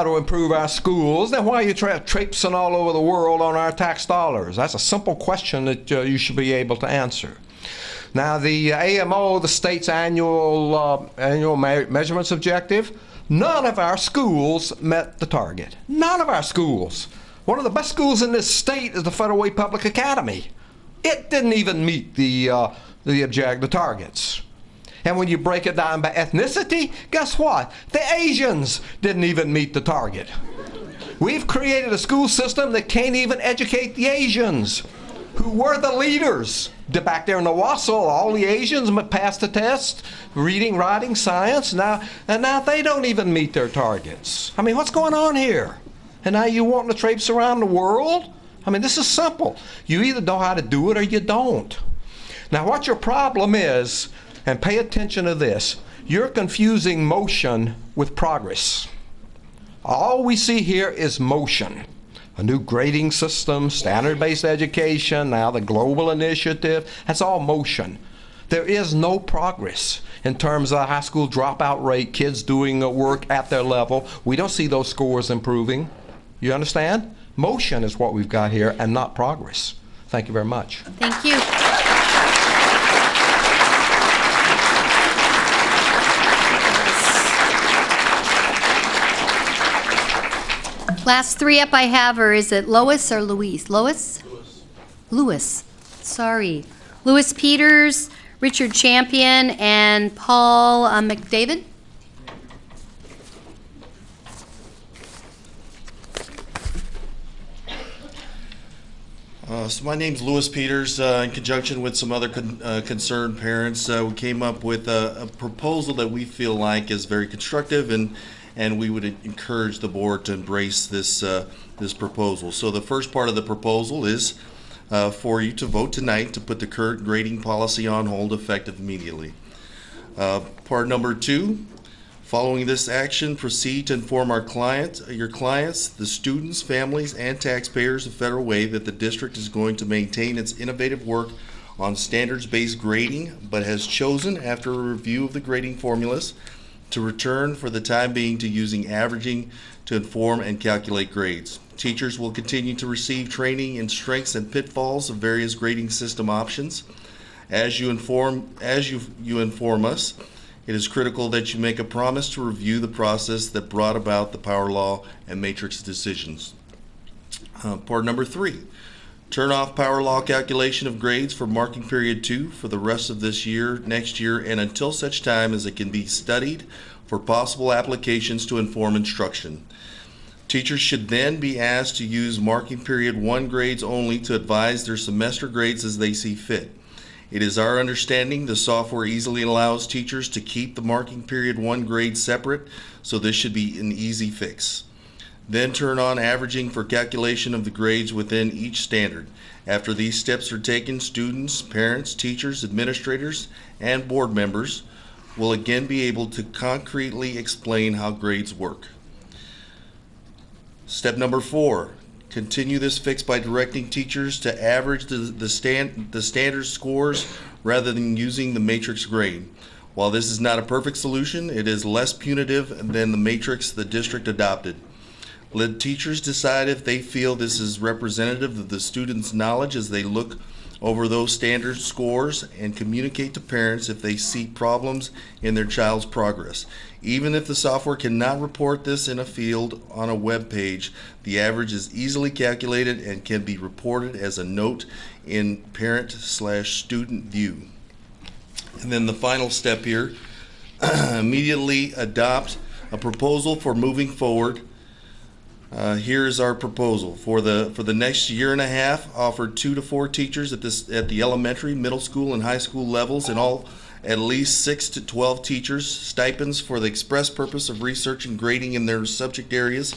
to improve our schools, then why are you traipsing all over the world on our tax dollars? That's a simple question that you should be able to answer. Now, the AMO, the state's annual measurements objective, none of our schools met the target. None of our schools. One of the best schools in this state is the Federal Way Public Academy. It didn't even meet the targets. And when you break it down by ethnicity, guess what? The Asians didn't even meet the target. We've created a school system that can't even educate the Asians. who were the leaders. Back there in the Wausau, all the Asians passed the test, reading, writing, science. Now they don't even meet their targets. I mean, what's going on here? And now you want to traipse around the world? I mean, this is simple. You either know how to do it or you don't. Now, what your problem is, and pay attention to this, you're confusing motion with progress. All we see here is motion. A new grading system, standard-based education, now the global initiative, that's all motion. There is no progress in terms of high school dropout rate, kids doing work at their level. We don't see those scores improving. You understand? Motion is what we've got here and not progress. Thank you very much. Thank you. Last three up I have are, is it Lois or Louise? Lois? Lewis. Sorry. Lewis Peters, Richard Champion, and Paul McDavid. So my name's Lewis Peters. In conjunction with some other concerned parents, we came up with a proposal that we feel like is very constructive, and we would encourage the board to embrace this proposal. So the first part of the proposal is for you to vote tonight to put the current grading policy on hold effective immediately. Part number 2, following this action, proceed to inform your clients, the students, families, and taxpayers of Federal Way that the district is going to maintain its innovative work on standards-based grading, but has chosen, after a review of the grading formulas, to return for the time being to using averaging to inform and calculate grades. Teachers will continue to receive training in strengths and pitfalls of various grading system options. As you inform us, it is critical that you make a promise to review the process that brought about the power law and matrix decisions. Part number 3, turn off power law calculation of grades for marking period 2 for the rest of this year, next year, and until such time as it can be studied for possible applications to inform instruction. Teachers should then be asked to use marking period 1 grades only to advise their semester grades as they see fit. It is our understanding the software easily allows teachers to keep the marking period 1 grade separate, so this should be an easy fix. Then turn on averaging for calculation of the grades within each standard. After these steps are taken, students, parents, teachers, administrators, and board members will again be able to concretely explain how grades work. Step number 4, continue this fix by directing teachers to average the standard scores rather than using the matrix grade. While this is not a perfect solution, it is less punitive than the matrix the district adopted. Let teachers decide if they feel this is representative of the students' knowledge as they look over those standard scores, and communicate to parents if they see problems in their child's progress. Even if the software cannot report this in a field on a web page, the average is easily calculated and can be reported as a note in parent/student view. And then the final step here, immediately adopt a proposal for moving forward. Here's our proposal for the next year and a half. Offer 2 to 4 teachers at the elementary, middle school, and high school levels, and all at least 6 to 12 teachers stipends for the express purpose of research and grading in their subject areas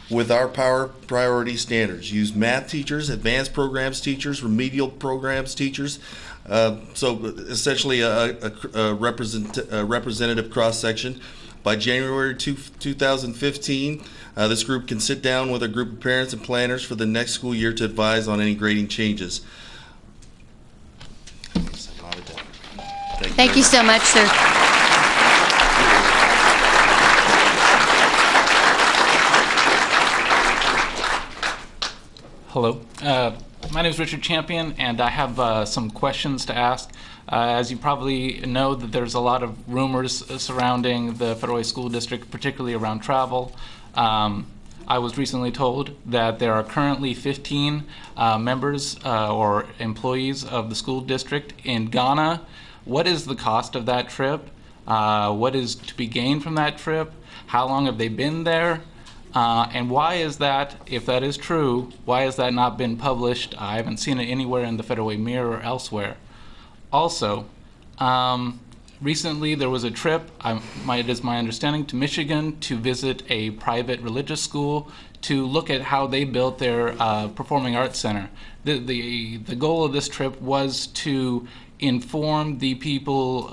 with our power priority standards. Use math teachers, advanced programs teachers, remedial programs teachers. So essentially a representative cross section. By January 2015, this group can sit down with a group of parents and planners for the next school year to advise on any grading changes. Thank you so much, sir. Hello. My name is Richard Champion, and I have some questions to ask. As you probably know, that there's a lot of rumors surrounding the Federal Way School District, particularly around travel. I was recently told that there are currently 15 members or employees of the school district in Ghana. What is the cost of that trip? What is to be gained from that trip? How long have they been there? And why is that, if that is true, why has that not been published? I haven't seen it anywhere in the Federal Way Mirror or elsewhere. Also, recently there was a trip, it is my understanding, to Michigan to visit a private religious school to look at how they built their performing arts center. The goal of this trip was to inform the people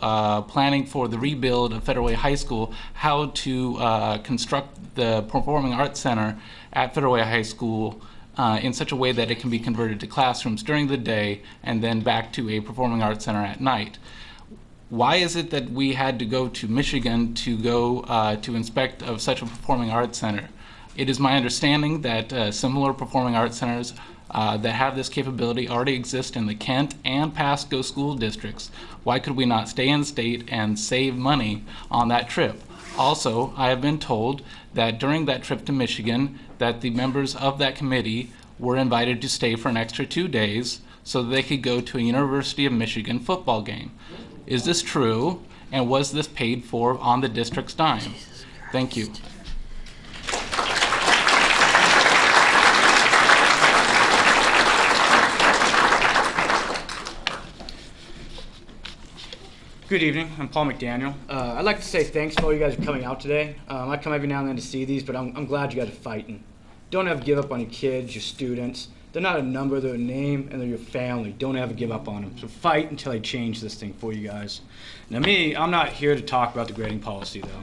planning for the rebuild of Federal Way High School how to construct the Performing Arts Center at Federal Way High School in such a way that it can be converted to classrooms during the day and then back to a Performing Arts Center at night. Why is it that we had to go to Michigan to go to inspect of such a Performing Arts Center? It is my understanding that similar Performing Arts Centers that have this capability already exist in the Kent and Pasco school districts. Why could we not stay in state and save money on that trip? Also, I have been told that during that trip to Michigan that the members of that committee were invited to stay for an extra 2 days so that they could go to a University of Michigan football game. Is this true, and was this paid for on the district's dime? Thank you. Good evening. I'm Paul McDaniel. I'd like to say thanks for all you guys for coming out today. I come every now and then to see these, but I'm glad you guys are fighting. Don't ever give up on your kids, your students. They're not a number, they're a name, and they're your family. Don't ever give up on them. So fight until I change this thing for you guys. Now me, I'm not here to talk about the grading policy, though.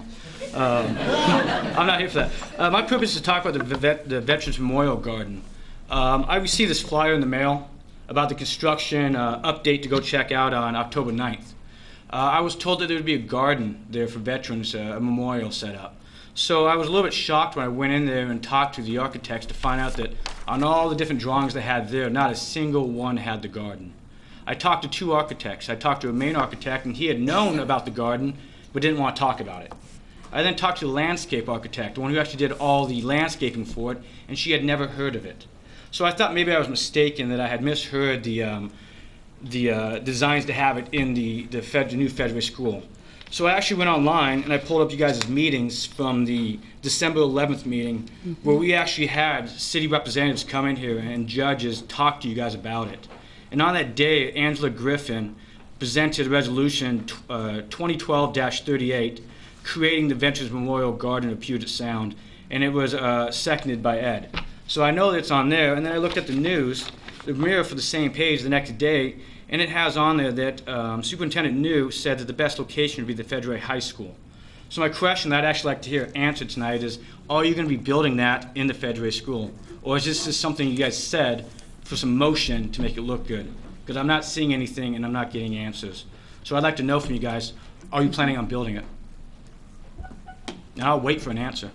I'm not here for that. My purpose is to talk about the Veterans Memorial Garden. I received this flyer in the mail about the construction update to go check out on October 9th. I was told that there would be a garden there for veterans, a memorial set up. So I was a little bit shocked when I went in there and talked to the architects to find out that on all the different drawings they had there, not a single one had the garden. I talked to 2 architects. I talked to a main architect, and he had known about the garden, but didn't want to talk about it. I then talked to the landscape architect, the one who actually did all the landscaping for it, and she had never heard of it. So I thought maybe I was mistaken, that I had misheard the designs to have it in the new Federal Way School. So I actually went online and I pulled up you guys' meetings from the December 11th meeting where we actually had city representatives come in here and judges talk to you guys about it. And on that day, Angela Griffin presented resolution 2012-38 creating the Veterans Memorial Garden of Puget Sound, and it was seconded by Ed. So I know that it's on there, and then I looked at the news, the Mirror for the same page the next day, and it has on there that Superintendent New said that the best location would be the Federal Way High School. So my question that I'd actually like to hear answered tonight is, are you going to be building that in the Federal Way School? Or is this just something you guys said for some motion to make it look good? Because I'm not seeing anything and I'm not getting answers. So I'd like to know from you guys, are you planning on building it? And I'll wait for an answer.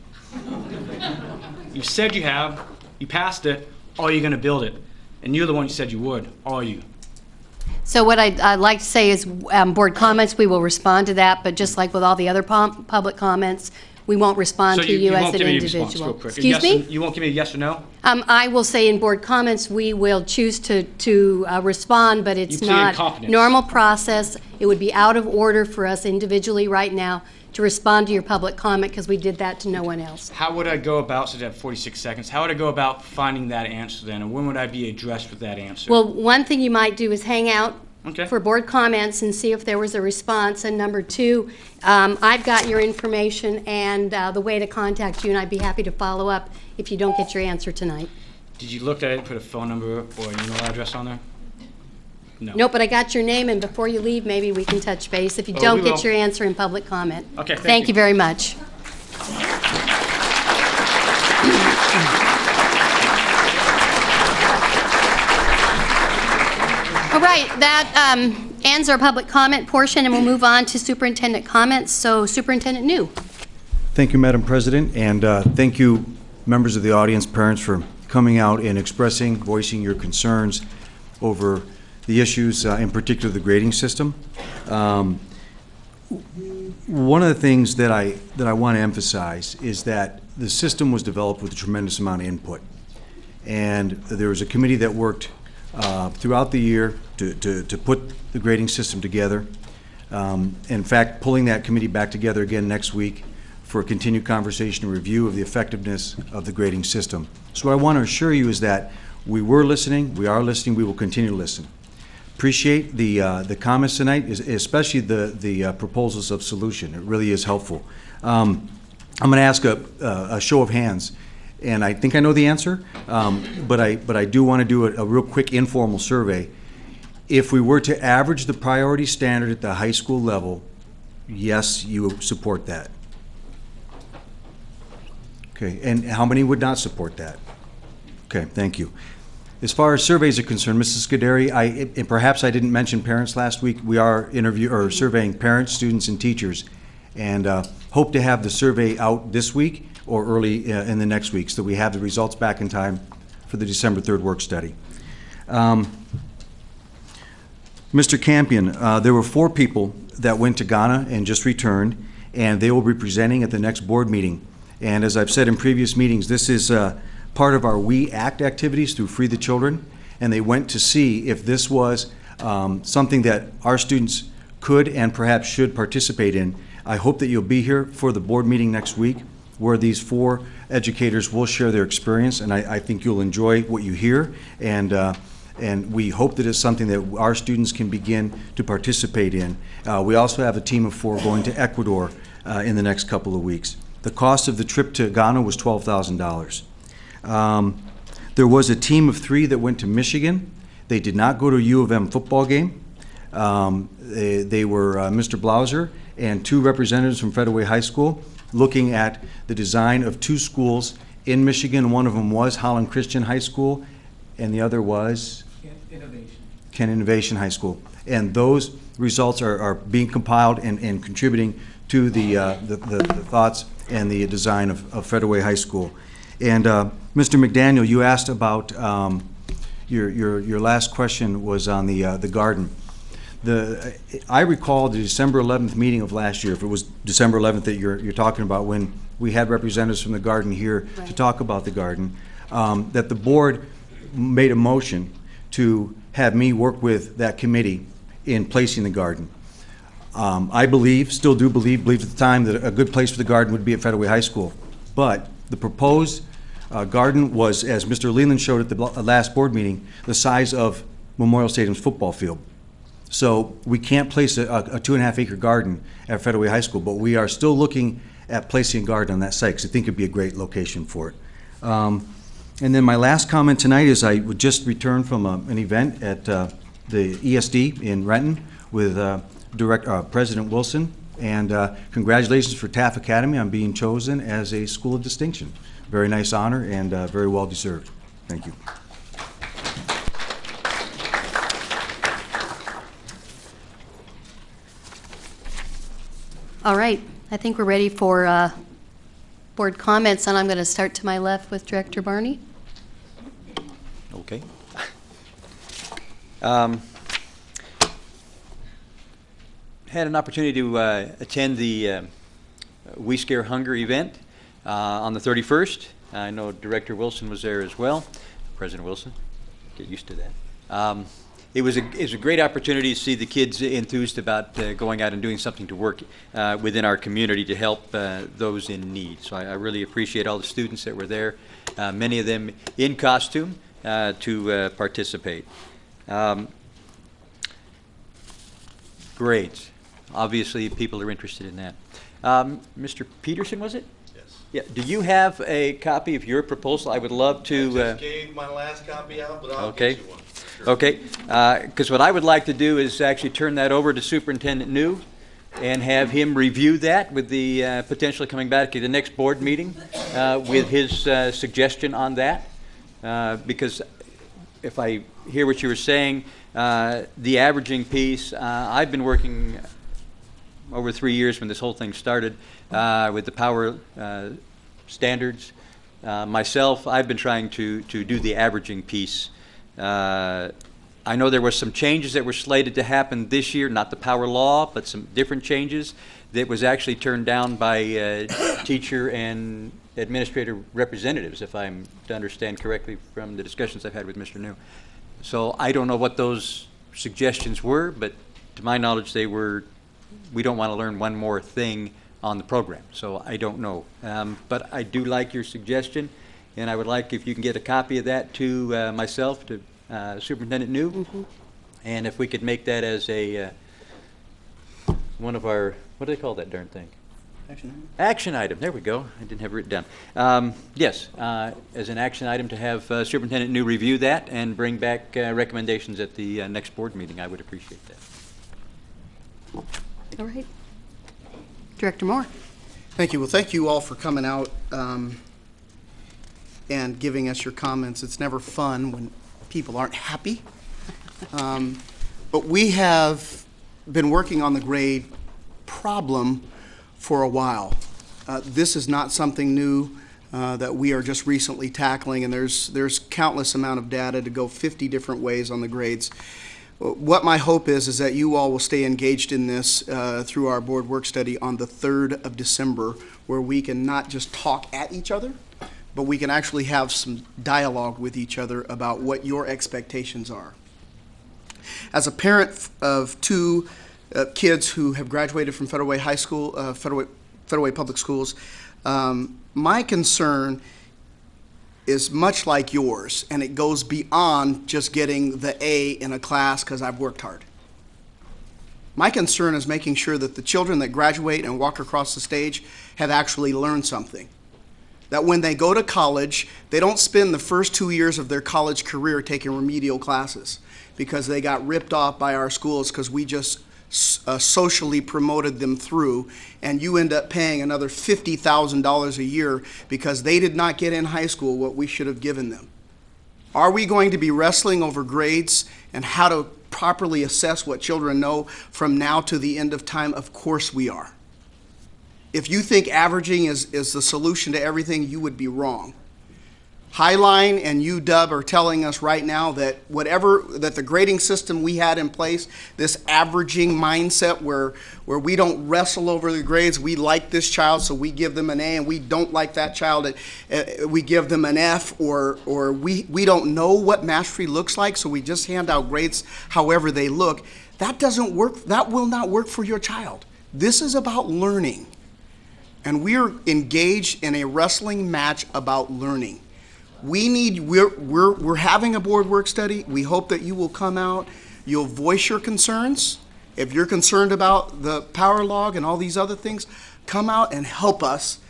You said you have, you passed it, are you going to build it? And you're the one who said you would, are you? So what I'd like to say is board comments, we will respond to that, but just like with all the other public comments, we won't respond to you as an individual. Excuse me? You won't give me a yes or no? I will say in board comments, we will choose to respond, but it's not normal process. It would be out of order for us individually right now to respond to your public comment because we did that to no one else. How would I go about, since I have 46 seconds, how would I go about finding that answer then, and when would I be addressed with that answer? Well, one thing you might do is hang out Okay. for board comments and see if there was a response. And number 2, I've got your information and the way to contact you, and I'd be happy to follow up if you don't get your answer tonight. Did you look at it and put a phone number or an email address on there? No. Nope, but I got your name, and before you leave, maybe we can touch base if you don't get your answer in public comment. Okay, thank you very much. All right, that ends our public comment portion, and we'll move on to superintendent comments. So, Superintendent New. Thank you, Madam President, and thank you, members of the audience, parents, for coming out and voicing your concerns over the issues, in particular the grading system. One of the things that I want to emphasize is that the system was developed with a tremendous amount of input, and there was a committee that worked throughout the year to put the grading system together. In fact, pulling that committee back together again next week for a continued conversation and review of the effectiveness of the grading system. So what I want to assure you is that we were listening, we are listening, we will continue to listen. Appreciate the comments tonight, especially the proposals of solution. It really is helpful. I'm going to ask a show of hands, and I think I know the answer, but I do want to do a real quick informal survey. If we were to average the priority standard at the high school level, yes, you support that. Okay, and how many would not support that? Okay, thank you. As far as surveys are concerned, Mrs. Scuderi, and perhaps I didn't mention parents last week. We are surveying parents, students, and teachers, and hope to have the survey out this week or early in the next week, so that we have the results back in time for the December 3rd work study. Mr. Campion, there were 4 people that went to Ghana and just returned, and they will be presenting at the next board meeting. And as I've said in previous meetings, this is part of our We Act activities through Free the Children, and they went to see if this was something that our students could and perhaps should participate in. I hope that you'll be here for the board meeting next week, where these 4 educators will share their experience, and I think you'll enjoy what you hear, and we hope that it's something that our students can begin to participate in. We also have a team of 4 going to Ecuador in the next couple of weeks. The cost of the trip to Ghana was $12,000. There was a team of 3 that went to Michigan. They did not go to a U of M football game. They were Mr. Blauser and 2 representatives from Federal Way High School, looking at the design of 2 schools in Michigan. One of them was Holland Christian High School, and the other was Kent Innovation High School. And those results are being compiled and contributing to the thoughts and the design of Federal Way High School. And Mr. McDaniel, you asked about your last question was on the garden. I recall the December 11th meeting of last year, if it was December 11th that you're talking about, when we had representatives from the garden here to talk about the garden, that the board made a motion to have me work with that committee in placing the garden. I still do believe at the time that a good place for the garden would be at Federal Way High School. But the proposed garden was, as Mr. Leland showed at the last board meeting, the size of Memorial Stadium's football field. So we can't place a 2.5-acre garden at Federal Way High School, but we are still looking at placing a garden on that site because I think it'd be a great location for it. And then my last comment tonight is I would just return from an event at the ESD in Renton with President Wilson, and congratulations for Taft Academy on being chosen as a school of distinction. Very nice honor and very well deserved. Thank you. All right, I think we're ready for board comments, and I'm going to start to my left with Director Barney. Okay. Had an opportunity to attend the We Scare Hunger event on the 31st. I know Director Wilson was there as well. President Wilson, get used to that. It was a great opportunity to see the kids enthused about going out and doing something to work within our community to help those in need. So I really appreciate all the students that were there, many of them in costume to participate. Grades. Obviously, people are interested in that. Mr. Peterson, was it? Yes. Yeah. Do you have a copy of your proposal? I would love to. I just gave my last copy out, but I'll okay. get you one. Sure. Okay. Because what I would like to do is actually turn that over to Superintendent New and have him review that with the potentially coming back to the next board meeting with his suggestion on that. Because if I hear what you were saying, the averaging piece, I've been working over 3 years when this whole thing started with the power standards. Myself, I've been trying to do the averaging piece. I know there were some changes that were slated to happen this year, not the power law, but some different changes that was actually turned down by teacher and administrator representatives, if I'm to understand correctly from the discussions I've had with Mr. New. So I don't know what those suggestions were, but to my knowledge they were, we don't want to learn one more thing on the program, so I don't know. But I do like your suggestion, and I would like if you can get a copy of that to myself, to Superintendent New, and if we could make that as a one of our, what do they call that darn thing? Action item, there we go. I didn't have it written down. Yes, as an action item to have Superintendent New review that and bring back recommendations at the next board meeting. I would appreciate that. All right. Director Moore. Thank you. Well, thank you all for coming out and giving us your comments. It's never fun when people aren't happy. But we have been working on the grade problem for a while. This is not something new that we are just recently tackling, and there's countless amount of data to go 50 different ways on the grades. What my hope is that you all will stay engaged in this through our board work study on the 3rd of December, where we can not just talk at each other, but we can actually have some dialogue with each other about what your expectations are. As a parent of two kids who have graduated from Federal Way High School, Federal Way Public Schools, my concern is much like yours, and it goes beyond just getting the A in a class because I've worked hard. My concern is making sure that the children that graduate and walk across the stage have actually learned something. That when they go to college, they don't spend the first 2 years of their college career taking remedial classes because they got ripped off by our schools because we just socially promoted them through, and you end up paying another $50,000 a year because they did not get in high school what we should have given them. Are we going to be wrestling over grades and how to properly assess what children know from now to the end of time? Of course we are. If you think averaging is the solution to everything, you would be wrong. Highline and UW are telling us right now that that the grading system we had in place, this averaging mindset where we don't wrestle over the grades, we like this child so we give them an A, and we don't like that child, we give them an F, or we don't know what mastery looks like, so we just hand out grades however they look. That doesn't work. That will not work for your child. This is about learning, and we're engaged in a wrestling match about learning. We're having a board work study. We hope that you will come out. You'll voice your concerns. If you're concerned about the power log and all these other things, come out and help us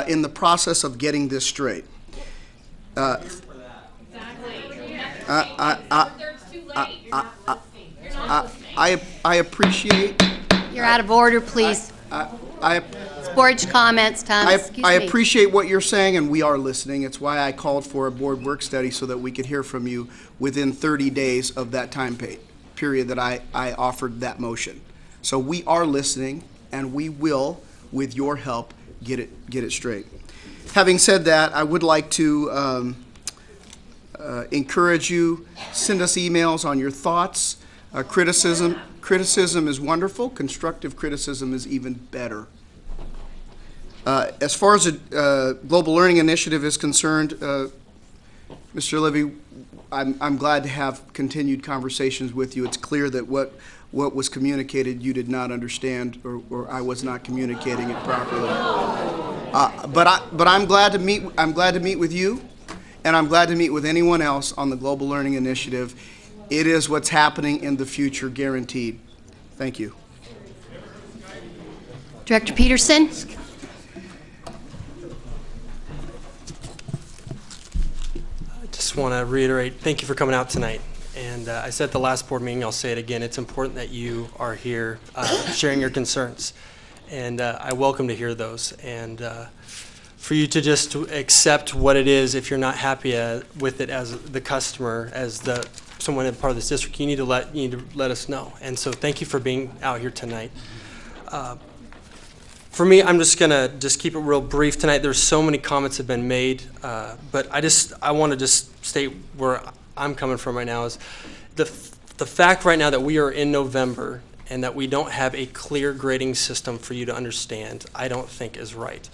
in the process of getting this straight. I appreciate. You're out of order, please. Board comments, Tom. I appreciate what you're saying, and we are listening. It's why I called for a board work study so that we could hear from you within 30 days of that time period that I offered that motion. So we are listening, and we will, with your help, get it straight. Having said that, I would like to encourage you, send us emails on your thoughts. Criticism is wonderful. Constructive criticism is even better. As far as the Global Learning Initiative is concerned, Mr. Levy, I'm glad to have continued conversations with you. It's clear that what was communicated you did not understand, or I was not communicating it properly. But I'm glad to meet. I'm glad to meet with you, and I'm glad to meet with anyone else on the Global Learning Initiative. It is what's happening in the future, guaranteed. Thank you. Director Peterson. Just want to reiterate, thank you for coming out tonight. And I said at the last board meeting, I'll say it again, it's important that you are here sharing your concerns. And I welcome to hear those. And for you to just accept what it is, if you're not happy with it as the customer, as someone part of this district, you need to let us know. And so thank you for being out here tonight. For me, I'm just gonna keep it real brief tonight. There's so many comments have been made, but I want to just state where I'm coming from right now is the fact right now that we are in November and that we don't have a clear grading system for you to understand, I don't think is right.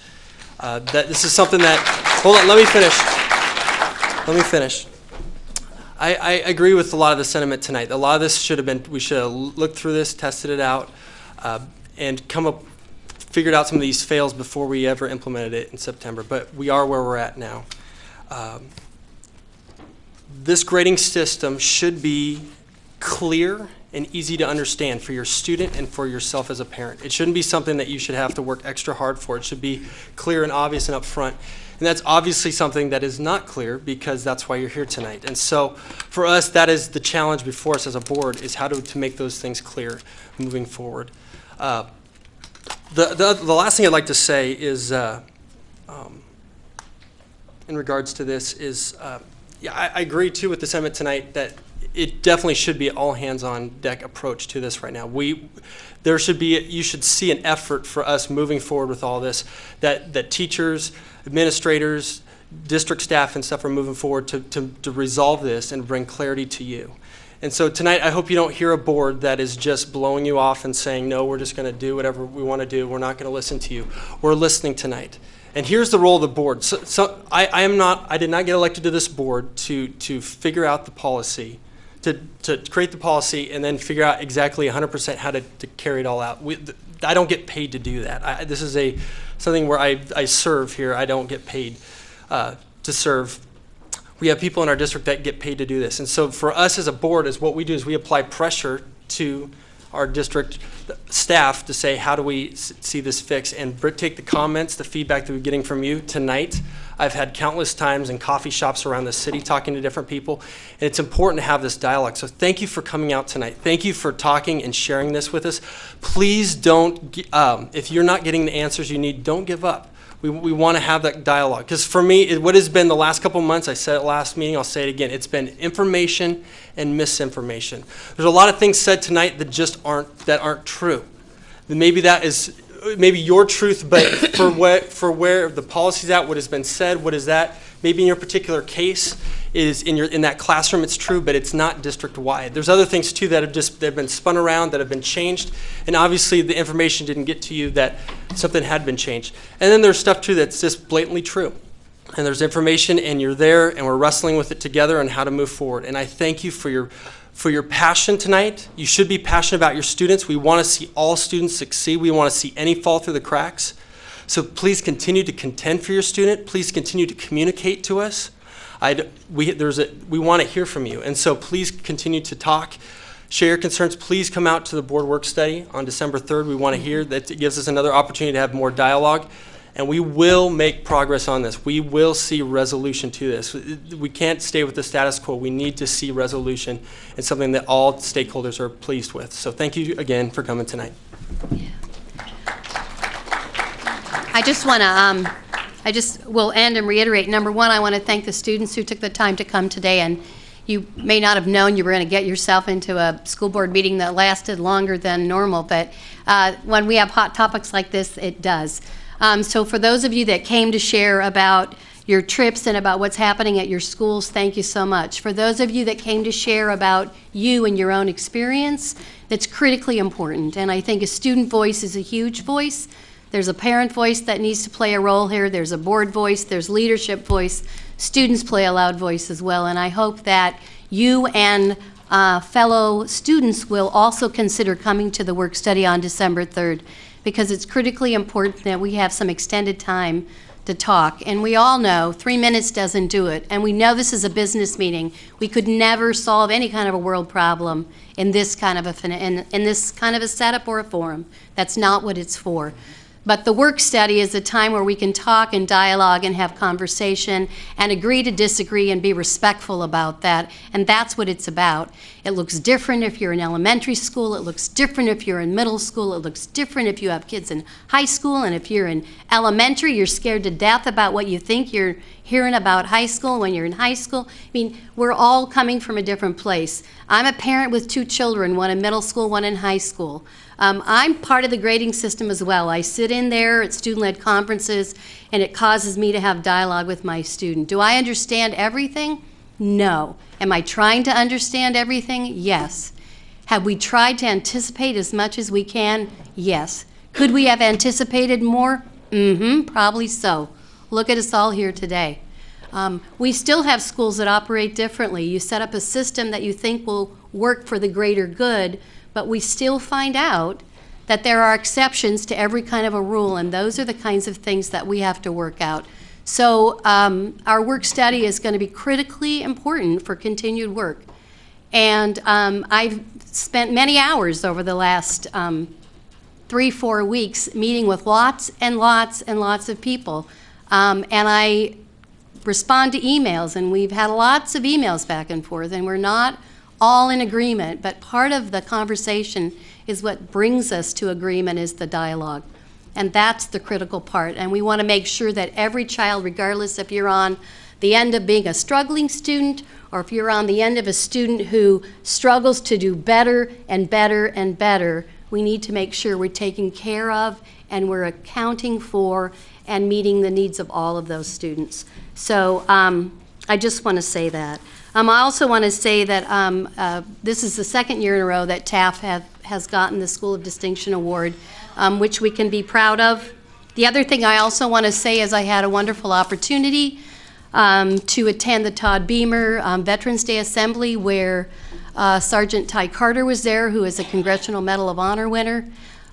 That this is something that, hold on, let me finish. I agree with a lot of the sentiment tonight. A lot of this we should have looked through this, tested it out, and come up figured out some of these fails before we ever implemented it in September, but we are where we're at now. This grading system should be clear and easy to understand for your student and for yourself as a parent. It shouldn't be something that you should have to work extra hard for. It should be clear and obvious and upfront. And that's obviously something that is not clear, because that's why you're here tonight. And so for us, that is the challenge before us as a board, is how to make those things clear moving forward. The last thing I'd like to say is, in regards to this, is yeah, I agree too with the sentiment tonight that it definitely should be an all hands on deck approach to this right now. You should see an effort for us moving forward with all this, that teachers, administrators, district staff and stuff are moving forward to resolve this and bring clarity to you. And so tonight, I hope you don't hear a board that is just blowing you off and saying, no, we're just going to do whatever we want to do. We're not going to listen to you. We're listening tonight. And here's the role of the board. So I did not get elected to this board to figure out the policy, to create the policy and then figure out exactly 100% how to carry it all out. I don't get paid to do that. This is something where I serve here. I don't get paid to serve. We have people in our district that get paid to do this. And so for us as a board, what we do is we apply pressure to our district staff to say, how do we see this fixed? And take the comments, the feedback that we're getting from you tonight. I've had countless times in coffee shops around the city talking to different people, and it's important to have this dialogue. So thank you for coming out tonight. Thank you for talking and sharing this with us. Please don't, if you're not getting the answers you need, don't give up. We want to have that dialogue. Because for me, what has been the last couple months, I said it last meeting, I'll say it again, it's been information and misinformation. There's a lot of things said tonight that just aren't true. Maybe that is your truth, but for where the policy's at, what has been said, what is that? Maybe in your particular case is in that classroom it's true, but it's not district-wide. There's other things too that have been spun around, that have been changed, and obviously the information didn't get to you that something had been changed. And then there's stuff too that's just blatantly true. And there's information, and you're there, and we're wrestling with it together on how to move forward. And I thank you for your passion tonight. You should be passionate about your students. We want to see all students succeed. We want to see any fall through the cracks. So please continue to contend for your student. Please continue to communicate to us. We want to hear from you. And so please continue to talk, share your concerns. Please come out to the board work study on December 3rd. We want to hear that. It gives us another opportunity to have more dialogue. And we will make progress on this. We will see resolution to this. We can't stay with the status quo. We need to see resolution and something that all stakeholders are pleased with. So thank you again for coming tonight. I just will end and reiterate, number one, I want to thank the students who took the time to come today, and you may not have known you were going to get yourself into a school board meeting that lasted longer than normal, but when we have hot topics like this, it does. So for those of you that came to share about your trips and about what's happening at your schools, thank you so much. For those of you that came to share about you and your own experience, that's critically important, and I think a student voice is a huge voice. There's a parent voice that needs to play a role here. There's a board voice. There's leadership voice. Students play a loud voice as well. And I hope that you and fellow students will also consider coming to the work study on December 3rd, because it's critically important that we have some extended time to talk. And we all know 3 minutes doesn't do it. And we know this is a business meeting. We could never solve any kind of a world problem in this kind of a setup or a forum. That's not what it's for. But the work study is a time where we can talk and dialogue and have conversation and agree to disagree and be respectful about that. And that's what it's about. It looks different if you're in elementary school. It looks different if you're in middle school. It looks different if you have kids in high school. And if you're in elementary, you're scared to death about what you think you're hearing about high school when you're in high school. I mean, we're all coming from a different place. I'm a parent with 2 children, one in middle school, one in high school. I'm part of the grading system as well. I sit in there at student-led conferences, and it causes me to have dialogue with my student. Do I understand everything? No. Am I trying to understand everything? Yes. Have we tried to anticipate as much as we can? Yes. Could we have anticipated more? Probably so. Look at us all here today. We still have schools that operate differently. You set up a system that you think will work for the greater good, but we still find out that there are exceptions to every kind of a rule, and those are the kinds of things that we have to work out. So our work study is going to be critically important for continued work. And I've spent many hours over the last 3-4 weeks meeting with lots and lots and lots of people. And I respond to emails, and we've had lots of emails back and forth, and we're not all in agreement, but part of the conversation is what brings us to agreement is the dialogue. And that's the critical part. And we want to make sure that every child, regardless if you're on the end of being a struggling student or if you're on the end of a student who struggles to do better and better and better, we need to make sure we're taking care of and we're accounting for and meeting the needs of all of those students. So I just want to say that. I also want to say that this is the second year in a row that TAF has gotten the School of Distinction Award, which we can be proud of. The other thing I also want to say is I had a wonderful opportunity to attend the Todd Beamer Veterans Day Assembly, where Sergeant Ty Carter was there, who is a Congressional Medal of Honor winner.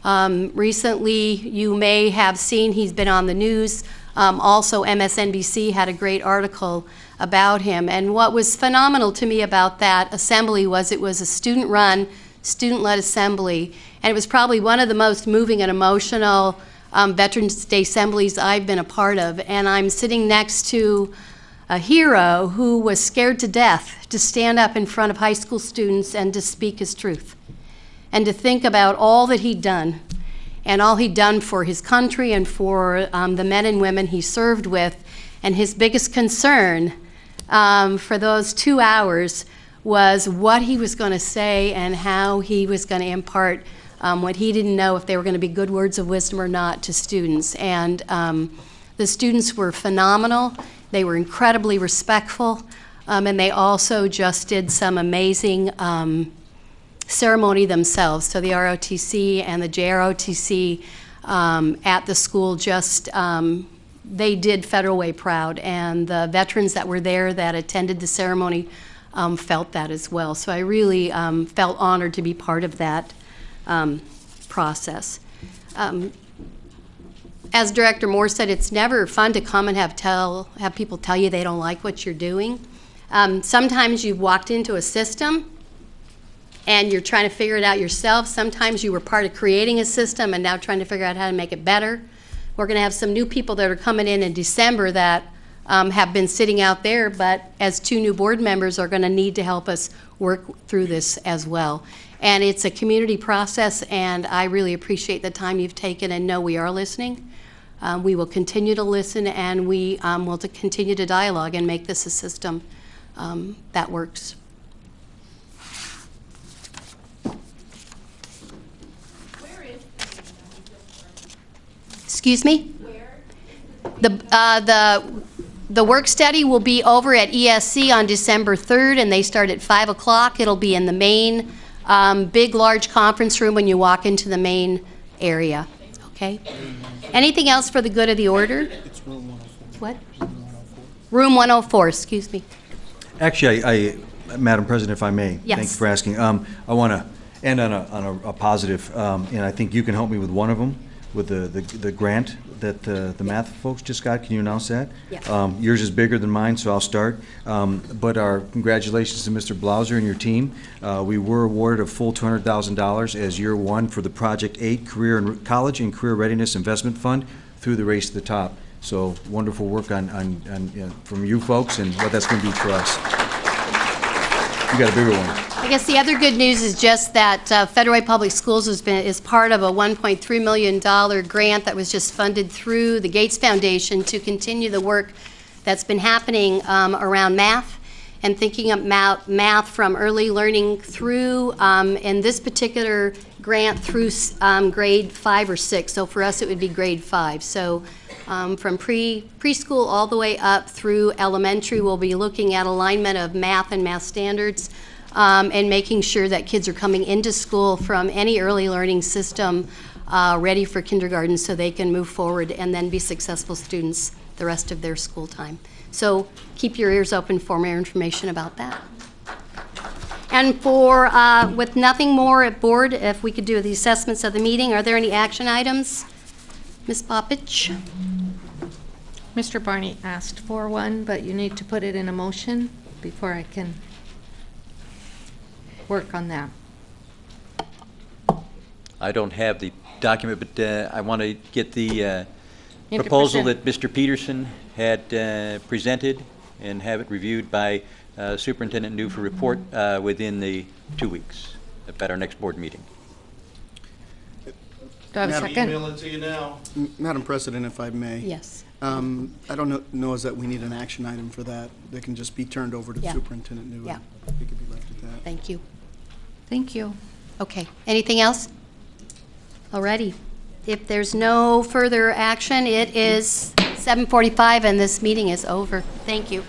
Recently, you may have seen he's been on the news. Also, MSNBC had a great article about him. And what was phenomenal to me about that assembly was it was a student-run, student-led assembly, and it was probably one of the most moving and emotional Veterans Day assemblies I've been a part of. And I'm sitting next to a hero who was scared to death to stand up in front of high school students and to speak his truth, and to think about all that he'd done, and all he'd done for his country and for the men and women he served with. And his biggest concern for those 2 hours was what he was going to say and how he was going to impart what he didn't know, if they were going to be good words of wisdom or not, to students. And the students were phenomenal. They were incredibly respectful, and they also just did some amazing ceremony themselves. So the ROTC and the JROTC at the school just, they did Federal Way proud, and the veterans that were there that attended the ceremony felt that as well. So I really felt honored to be part of that process. As Director Moore said, it's never fun to come and have people tell you they don't like what you're doing. Sometimes you've walked into a system and you're trying to figure it out yourself. Sometimes you were part of creating a system and now trying to figure out how to make it better. We're going to have some new people that are coming in December that have been sitting out there, but as 2 new board members are going to need to help us work through this as well. And it's a community process, and I really appreciate the time you've taken and know we are listening. We will continue to listen, and we will continue to dialogue and make this a system that works. Excuse me? The work study will be over at ESC on December 3rd, and they start at 5 o'clock. It'll be in the main big, large conference room when you walk into the main area. Okay? Anything else for the good of the order? It's room 104. What? Room 104, excuse me. Actually, Madam President, if I may. Yes. Thank you for asking. I want to end on a positive, and I think you can help me with one of them, with the grant that the math folks just got. Can you announce that? Yeah. Yours is bigger than mine, so I'll start. But our congratulations to Mr. Blauser and your team. We were awarded a full $200,000 as year one for the Project 8 College and Career Readiness Investment Fund through the Race to the Top. So wonderful work from you folks, and what that's going to be for us. You got a bigger one. I guess the other good news is just that Federal Way Public Schools is part of a $1.3 million grant that was just funded through the Gates Foundation to continue the work that's been happening around math and thinking about math from early learning through, in this particular grant, through grade 5 or 6. So for us, it would be grade 5. So from preschool all the way up through elementary, we'll be looking at alignment of math and math standards, and making sure that kids are coming into school from any early learning system ready for kindergarten so they can move forward and then be successful students the rest of their school time. So keep your ears open for more information about that. And for, with nothing more at board, if we could do the assessments of the meeting, are there any action items? Ms. Poppich? Mr. Barney asked for one, but you need to put it in a motion before I can work on that. I don't have the document, but I want to get the You have to proposal present- that Mr. Peterson had presented and have it reviewed by Superintendent New for report within the 2 weeks at our next board meeting. Do I have a second? Email it to you now. Madam President, if I may. Yes. I don't know is that we need an action item for that. That can just be turned over to Yeah. Superintendent New. Yeah. It could be left at that. Thank you. Thank you. Okay, anything else? Alrighty. If there's no further action, it is 7:45 and this meeting is over. Thank you.